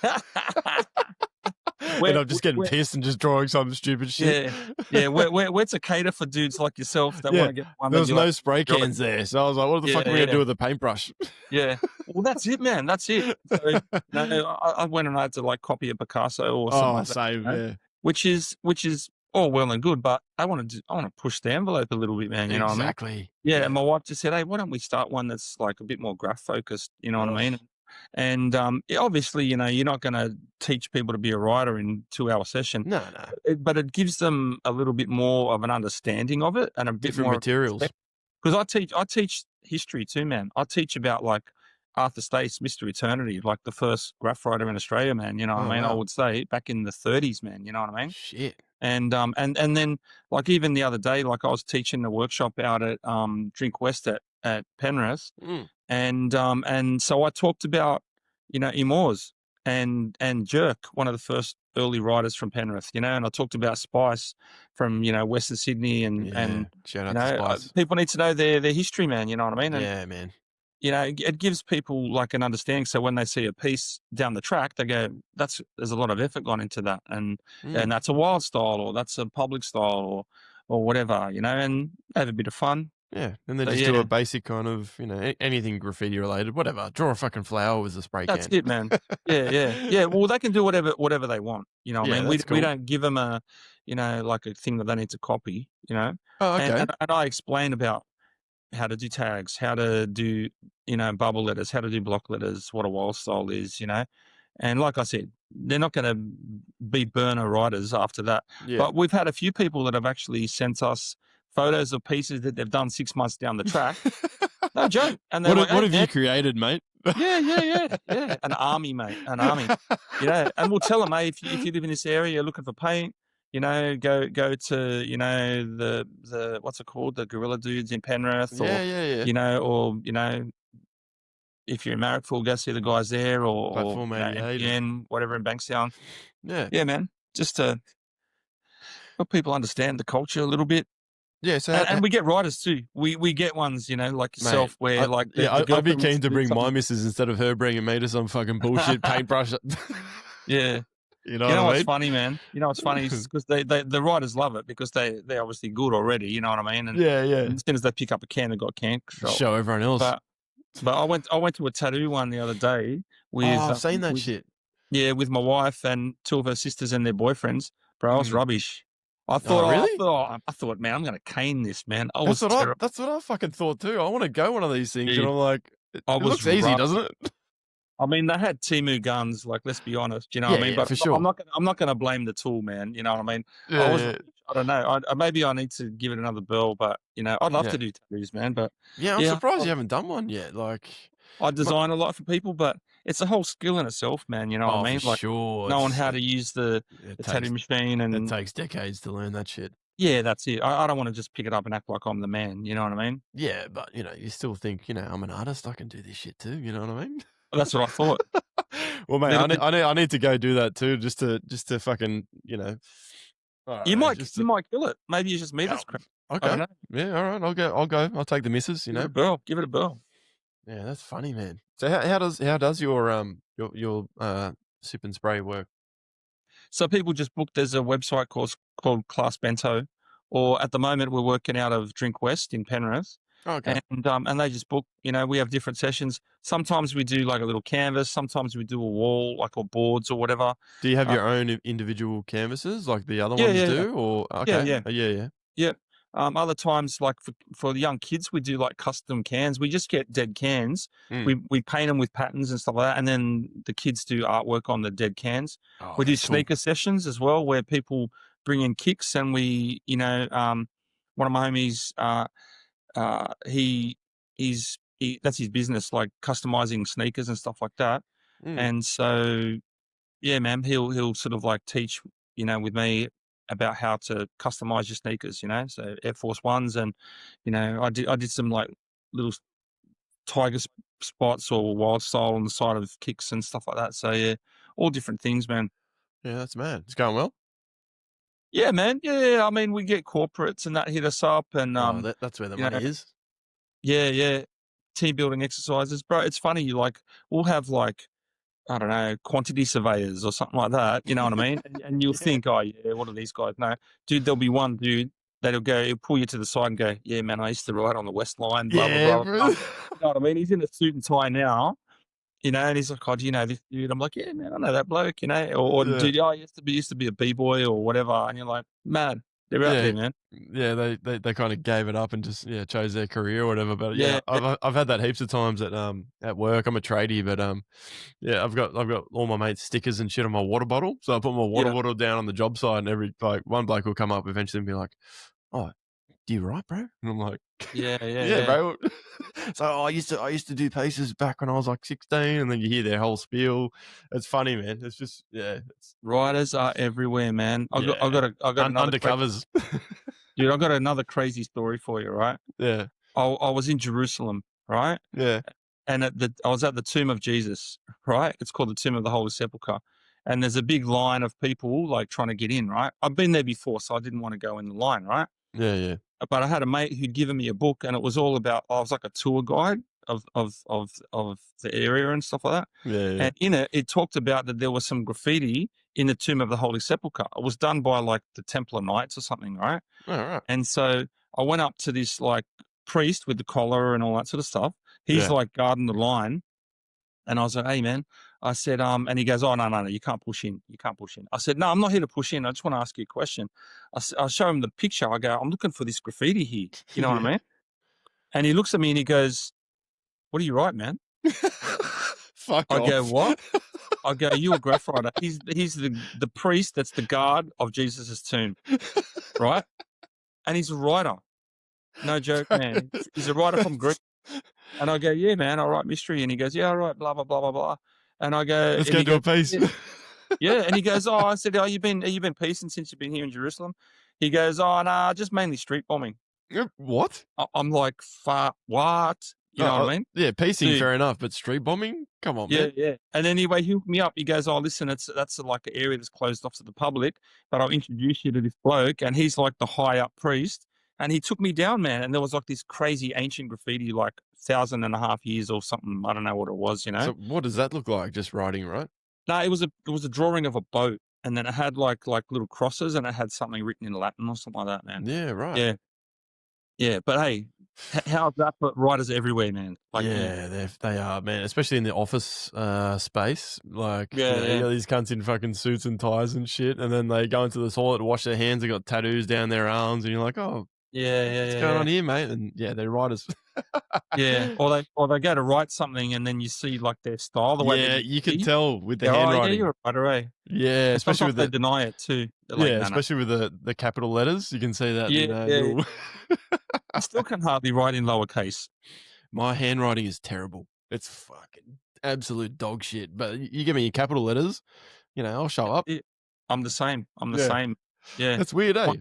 And we're, I'm just getting we're, pissed and just drawing some stupid shit. yeah, yeah. We're to cater for dudes like yourself that want Yeah, to get one there that was you no like. spray Enjoy. cans there. So I was like, what the Yeah, fuck are we going to yeah. do with a paintbrush? Yeah. Well, that's it, man. That's it. So, I went and I had to like copy a Picasso or something Oh, like that, same. Yeah. which is all well and good, but I want to push the envelope a little bit, man. You know what I mean? Exactly. Yeah. And Yeah. my wife just said, "Hey, why don't we start one that's like a bit more graph focused?" You know what I Ugh. mean? And obviously, you're not going to teach people to be a writer in 2 hour session, No, no. but it gives them a little bit more of an understanding of it and a bit Different more materials. because I teach history too, man. I teach about like Arthur Stace's Mistery Eternity, like the first graph writer in Australia, man. You know what Oh, I mean? I wow. would say back in the 30s, man. You know what I mean? Shit. And then like even the other day, like I was teaching a workshop out at Drink West at Penrith, Mm. and so I talked about Imors and Jerk, one of the first early writers from Penrith, and I talked about Spice from Western Sydney and Yeah. Shout out to Spice. people need to know their history, man. You know what I mean? And Yeah, man. it gives people like an understanding. So when they see a piece down the track, they go, there's a lot of effort gone into that. And Mm. that's a wild style or that's a public style or whatever, and have a bit of fun. Yeah. And then So just do yeah, a basic kind of, anything graffiti related, whatever. Draw a fucking flower with a spray that's can. it, man. Yeah, yeah, yeah. Well, they can do whatever they want. You know what I Yeah, mean? We that's we cool. don't give them like a thing that they need to copy, Oh, and, okay. and I explain about how to do tags, how to do, bubble letters, how to do block letters, what a wild style is, And like I said, they're not going to be burner writers after that. Yeah. But we've had a few people that have actually sent us photos of pieces that they've done 6 months down the track. No joke. And they're like, What hey, have man, you created, mate? yeah, yeah, yeah, yeah. An army, mate, an army. And we'll tell them, hey, if you live in this area, you're looking for paint, go to, the what's it called? The Gorilla Dudes in Penrith Yeah, or, yeah, yeah. or, if you're in Marrickville, go see the guys there or Platform 88. MPN, whatever in Bankstown. Yeah. Yeah, man. Just to help people understand the culture a little bit. Yeah. So, And we get writers too. We get ones, like mate, yourself, where like the I'd be girlfriend wants keen to to do bring my something. missus instead of her bringing me to some fucking bullshit paintbrush. Yeah. You know You know what I what's mean? funny, man? You know what's funny is because the writers love it because they're obviously good already. You know what I mean? And Yeah, yeah. as soon as they pick up a can, they got can control. Show everyone else. But I went to a tattoo one the other day Oh, I've seen that shit. with my wife and two of her sisters and their boyfriends. Bro, I was Mm. rubbish. I Oh, really? thought, man, I'm going to cane this, man. I was That's terrible. what I fucking thought too. I want to go one of these things, Dude, and I'm like, it I was looks easy, rubbish. doesn't it? I mean, they had Timu guns. Like, let's be honest, you know Yeah, what I mean. yeah, But for sure. I'm not gonna blame the tool, man. You know what I mean. Yeah, I was, yeah, I don't know. Maybe I need to give it another burl, but I'd love yeah. to do tattoos, man. But Yeah, I'm yeah, surprised you haven't done one yet. Like, I my- design a lot for people, but it's a whole skill in itself, man. You know what I oh, mean? for Like sure. knowing how to use the It tattoo takes machine, it and takes decades to learn that shit. yeah, that's it. I don't want to just pick it up and act like I'm the man. You know what I mean? Yeah, but you still think, I'm an artist. I can do this shit too. You know what I mean? That's what I thought. Well, mate, Little bit. I need to go do that too, just to fucking, You alright, might you might kill it. Maybe it's just me that's crap. I okay, don't know. yeah, all right, I'll go. I'll take the missus. Give it a burl. Give it a burl. Yeah, that's funny, man. So how does your sip and spray work? So people just book. There's a website called Class Bento, or at the moment we're working out of Drink West in Penrith, Oh, okay. and they just book. We have different sessions. Sometimes we do like a little canvas. Sometimes we do a wall, like or boards or whatever. Do you have Uh, your own individual canvases like the other yeah, ones yeah, do, or yeah, okay? yeah, Yeah, yeah. yeah. Other times, like for the young kids, we do like custom cans. We just get dead cans. Mm. We paint them with patterns and stuff like that, and then the kids do artwork on the dead cans. Oh, We do that's cool. sneaker sessions as well, where people bring in kicks, and one of my homies, that's his business, like customizing sneakers and stuff like that. Mm. And so, yeah, man, he'll sort of like teach, with me about how to customize your sneakers, so Air Force Ones. And, I did some like little tiger spots or wild style on the side of kicks and stuff like that. So yeah, all different things, man. Yeah, that's mad. It's going well. Yeah, man. Yeah, yeah. I mean, we get corporates and that hit us up, and Oh, that's where the you know, money is. yeah, yeah, team building exercises, bro. It's funny. We'll have like, I don't know, quantity surveyors or something like that. You know what I mean? And you'll Yeah. think, oh yeah, what are these guys? No, dude, there'll be one dude he'll pull you to the side and go, yeah, man, I used to ride on the West Line, blah blah Yeah, blah blah. bro. You know what I mean? He's in a suit and tie now, and he's like, oh, do you know this dude? I'm like, yeah, man, I know that bloke, or Yeah. dude, oh, he used to be a b-boy or whatever, and you're like, man, they're out Yeah. there, man. Yeah, they kind of gave it up and just chose their career or whatever. But yeah, Yeah, I've had that heaps of times at work. I'm a tradie, but yeah, I've got all my mates' stickers and shit on my water bottle. So I put my water yeah, bottle down on the job site, and every like one bloke will come up eventually and be like, "Oh, do you write, bro?" And I'm like, yeah, yeah, "Yeah, yeah. bro." So I used to do pieces back when I was like 16, and then you hear their whole spiel. It's funny, man. It's just Writers are everywhere, man. yeah, I got another undercovers. dude. I got another crazy story for you, right? Yeah, I was in Jerusalem, right? yeah, And I was at the tomb of Jesus, right? It's called the Tomb of the Holy Sepulchre. And there's a big line of people like trying to get in, right? I've been there before, so I didn't want to go in the line, right? yeah, yeah, But I had a mate who'd given me a book, and it was all about. I was like a tour guide of the area and stuff like that. yeah, yeah. And in it, it talked about that there was some graffiti in the Tomb of the Holy Sepulchre. It was done by like the Templar Knights or something, right? All right. And so I went up to this like priest with the collar and all that sort of stuff. He's Yeah. like guarding the line. And I was like, hey, man, I said, and he goes, oh, no, you can't push in. You can't push in. I said, no, I'm not here to push in. I just want to ask you a question. I show him the picture. I go, I'm looking for this graffiti here. You know what Yeah. I mean? And he looks at me and he goes, what do you write, man? Fuck I go, off. what? I go, you a graph writer. He's the priest that's the guard of Jesus' tomb, right? And he's a writer. No joke, man. He's a writer from Greece. And I go, yeah, man, I write mystery. And he goes, yeah, I write blah, blah, blah, blah, blah. And I go, Let's and go he do a goes, piece. yeah. Yeah. And he goes, oh, I said, you been piecing since you've been here in Jerusalem? He goes, oh, nah, just mainly street bombing. What? I'm like, what? You know what I mean? Yeah, piecing, Dude, fair enough, but street bombing? Come on, yeah, man. yeah. And anyway, he hooked me up. He goes, oh, listen, that's like an area that's closed off to the public, but I'll introduce you to this bloke. And he's like the high up priest. And he took me down, man. And there was like this crazy ancient graffiti, like 1,500 years or something. I don't know what it was, So what does that look like? Just writing, right? No, it was a drawing of a boat, and then it had like little crosses, and it had something written in Latin or something like that, man. Yeah, right. Yeah, yeah. But hey, how's that? But writers everywhere, man. Like, Yeah, they are, man. Especially in the office space. Like, yeah, you yeah, got these cunts in fucking suits and ties and shit, and then they go into the toilet to wash their hands, they got tattoos down their arms, and you're like, oh, yeah, yeah, what's yeah, going yeah. on here, mate? And yeah, they're writers. Yeah, or they go to write something, and then you see like their style, the way they Yeah, do you can graffiti. tell with the Yeah, oh yeah, handwriting. you're a writer, eh? Yeah, And especially sometimes with they the deny it too. They're like, no, no. especially with the capital letters. You can see that, Yeah, yeah. little I still can hardly write in lowercase. My handwriting is terrible. It's fucking absolute dog shit. But you give me your capital letters, I'll show up. Yeah, I'm the same. I'm the Yeah. same. Yeah. That's weird, eh?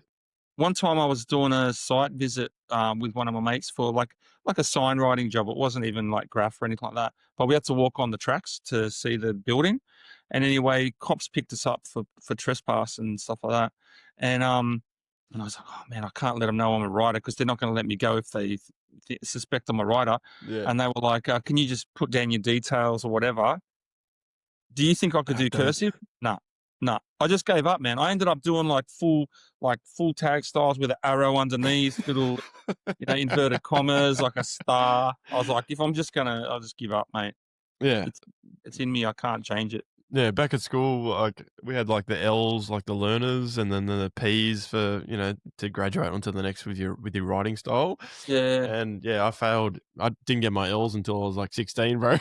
One time I was doing a site visit with one of my mates for like a sign writing job. It wasn't even like graph or anything like that, but we had to walk on the tracks to see the building. And anyway, cops picked us up for trespass and stuff like that. And I was like, oh man, I can't let them know I'm a writer because they're not going to let me go if they suspect I'm a writer. Yeah. And they were like, can you just put down your details or whatever? Do you think I could do Don't- cursive? No. No, I just gave up, man. I ended up doing full tag styles with an arrow underneath, little, inverted commas, like a star. I was like, if I'm just gonna, I'll just give up, mate. Yeah. It's it's in me. I can't change it. Yeah, back at school, like we had like the L's, like the learners, and then the P's for to graduate onto the next with your writing style. Yeah, And yeah, I failed. I didn't get my L's until I was like 16, bro.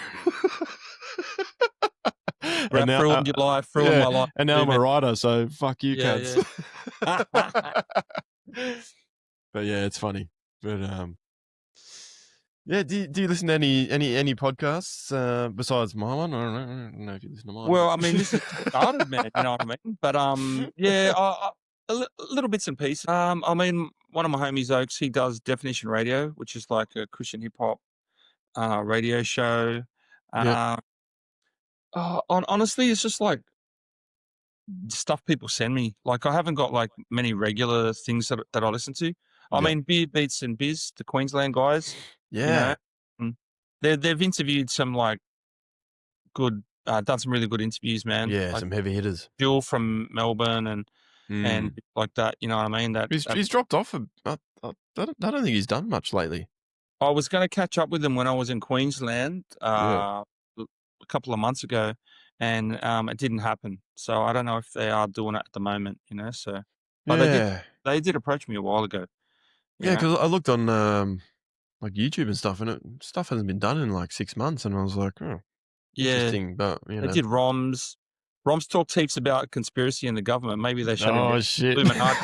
And rap now, ruined your life, ruined yeah, my life and now too, I'm a man. writer. So fuck you, Yeah, cats. yeah. But yeah, it's funny. But yeah. Do you listen to any podcasts besides my one? I don't know if you listen to mine, Well, but I mean, this is just started, man. You know what I mean? But yeah, little bits and pieces. I mean, one of my homies, Oaks, he does Definition Radio, which is like a Christian hip hop radio show. yep, Uh, honestly, it's just like stuff people send me. Like, I haven't got like many regular things that I listen to. I yep, mean, Beer Beats and Biz, the Queensland guys, you know, yeah, mm, they've interviewed some like good, done some really good interviews, man. yeah. Like Some heavy hitters. Jill from Melbourne and Mm. like that. You know what I mean? That He's dropped off. I don't think he's done much lately. I was going to catch up with them when I was in Queensland Yeah. a couple of months ago, and it didn't happen. So I don't know if they are doing it at the moment. So but Yeah. they did approach me a while ago. You Yeah, know, because I looked on like YouTube and stuff, and stuff hasn't been done in like 6 months, and I was like, oh, yeah, interesting. But they did ROMs. ROMs talked heaps about conspiracy in the government. Maybe they shut him down. oh shit. Illuminati.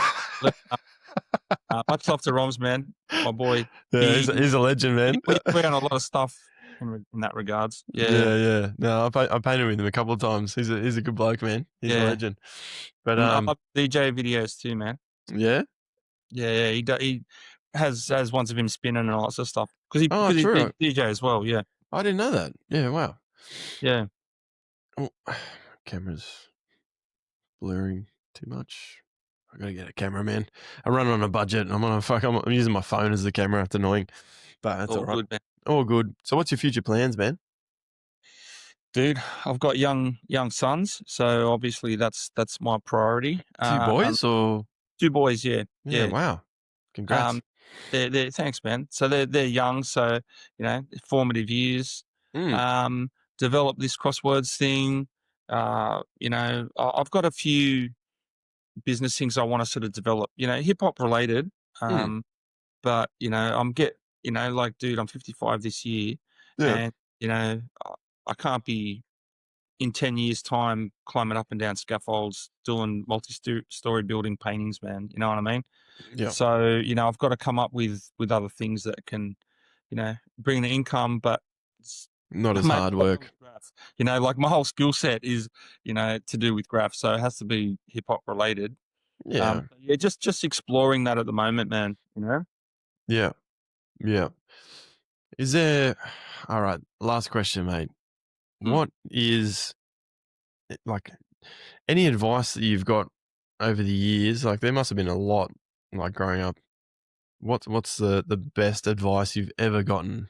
Much love to ROMs, man. My boy. Yeah, He he's a legend, man. we agree on a lot of stuff in that regards. Yeah, Yeah, yeah. No, I painted with him a couple of times. He's a good bloke, man. He's a yeah. legend. But And I love DJ videos too, man. yeah. Yeah, yeah. He has ones of him spinning and all that sort of stuff because Oh, he true. DJ as well. Yeah, I didn't know that. Yeah, wow. yeah. Oh, camera's blurring too much. I gotta get a camera, man. I run on a budget. I'm using my phone as the camera. It's annoying, but that's All all right. good, man. All good. So, what's your future plans, man? Dude, I've got young sons, so obviously that's my priority. Two boys or 2 boys, yeah, yeah? yeah. Wow. Congrats. Um, they're thanks, man. So they're young, so formative years. Mm, Um, develop this crosswords thing. I've got a few business things I want to sort of develop. Hip hop related. mm, But like, dude, I'm 55 this year, yeah. and I can't be in 10 years' time climbing up and down scaffolds doing multi-story building paintings, man. You know what I mean? Yeah. So I've got to come up with other things that can, bring the income, but Not as mate, hard I've done work. with graph. Like my whole skill set is to do with graph, so it has to be hip hop related. Yeah. Yeah, just exploring that at the moment, man. Yeah. Yeah. Is there? All right. Last question, mate. Mm. What is like any advice that you've got over the years? Like, there must have been a lot, like growing up. What's the best advice you've ever gotten,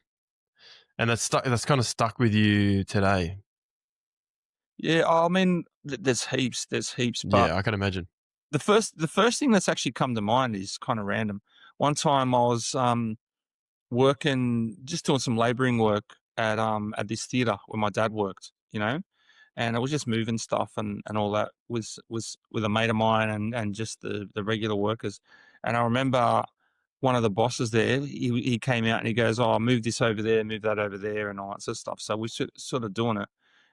and that's kind of stuck with you today? Yeah, I mean, there's heaps, but Yeah, I can imagine. the first thing that's actually come to mind is kind of random. One time I was working, just doing some labouring work at this theatre where my dad worked, and I was just moving stuff and all that was with a mate of mine and just the regular workers. And I remember one of the bosses there, he came out and he goes, "Oh, move this over there, move that over there," and all that sort of stuff. So we sort of doing it.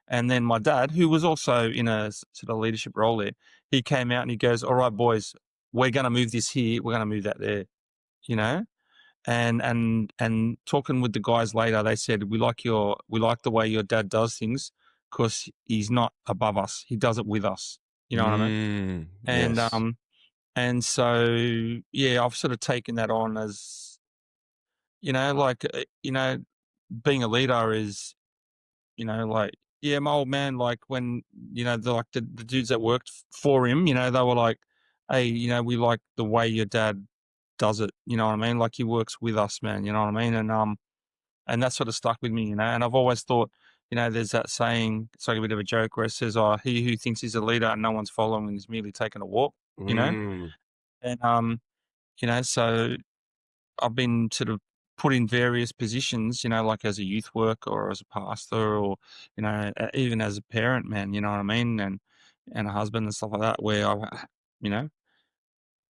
And then my dad, who was also in a sort of leadership role there, he came out and he goes, "All right, boys, we're going to move this here. We're going to move that there," you know. And talking with the guys later, they said, we like the way your dad does things because he's not above us. He does it with us. You know what I mean? And Yes. and so yeah, I've sort of taken that on as like being a leader is like, yeah, my old man, like when the dudes that worked for him, they were like, hey, we like the way your dad does it. You know what I mean? Like he works with us, man. You know what I mean? And that sort of stuck with me, and I've always thought, there's that saying, it's like a bit of a joke where it says, "Oh, he who thinks he's a leader and no one's following is merely taking a walk," you know? Mm, And, so I've been sort of put in various positions, like as a youth worker or as a pastor or, even as a parent, man, you know what I mean? And a husband and stuff like that, where you know,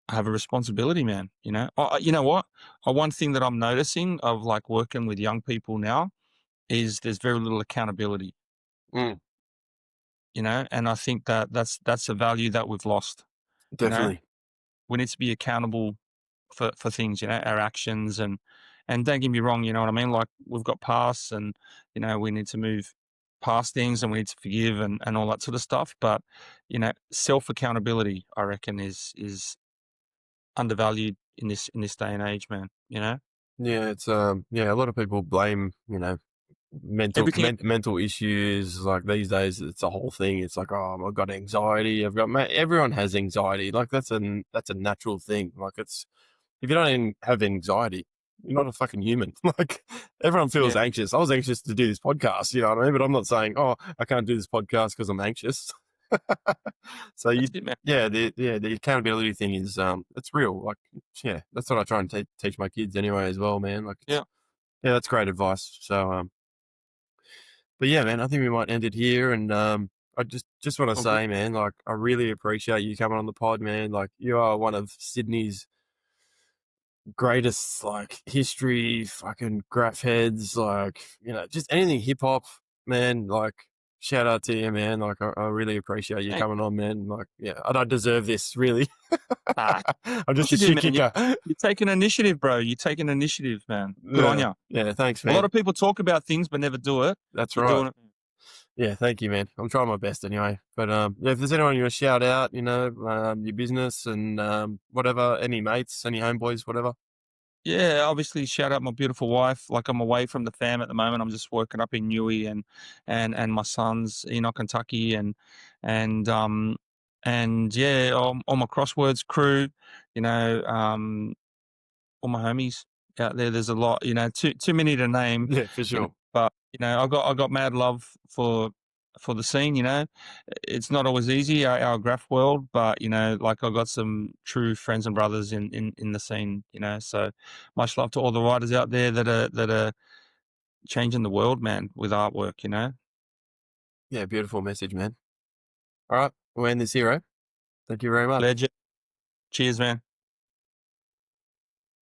I have a responsibility, man, you know? You know what? One thing that I'm noticing of like working with young people now is there's very little accountability, mm, and I think that that's a value that we've lost, you know? definitely. We need to be accountable for things, our actions, and don't get me wrong, you know what I mean? Like we've got past, and we need to move past things, and we need to forgive, and all that sort of stuff. But self accountability, I reckon, is undervalued in this day and age, man. Yeah, it's yeah, a lot of people blame, Everything. mental issues like these days. It's a whole thing. It's like, oh, I've got anxiety. Everyone has anxiety. Like that's a natural thing. Like it's if you don't have anxiety, you're not a fucking human. Like everyone feels Yeah, anxious. I was anxious to do this podcast, you know what I mean? But I'm not saying, oh, I can't do this podcast because I'm anxious. So that's it, man. the accountability thing is it's real. Like yeah, that's what I try and teach my kids anyway as well, man. Like it's Yeah, yeah, that's great advice. So but yeah, man, I think we might end it here. And I just want to all good. say, man, like I really appreciate you coming on the pod, man. Like you are one of Sydney's greatest like history fucking graph heads, like just anything hip hop, man. Like shout out to you, man. Like I really appreciate you Thanks. coming on, man. Like yeah, I don't deserve this really. Ah, I'm what just a you do, shit man? kicker. You take an initiative, bro. You take an initiative, man. Good on Yeah, you. yeah, thanks, A lot man. of people talk about things but never do it. That's You're right. doing it. Yeah, thank you, man. I'm trying my best anyway. But yeah, if there's anyone you want to shout out, your business and whatever, any mates, any homeboys, whatever. Yeah, obviously shout out my beautiful wife. Like I'm away from the fam at the moment. I'm just working up in Newey, and my son's Enoch, Kentucky, and yeah, all my crosswords crew, you know, um, all my homies out there. There's a lot, too many to name, Yeah, for sure. but I got mad love for the scene. It's not always easy, our graph world, but like I got some true friends and brothers in the scene. So much love to all the writers out there that are changing the world, man, with artwork. Yeah, beautiful message, man. All right, we'll end this here, eh? Thank you very much. Legend. Cheers, man.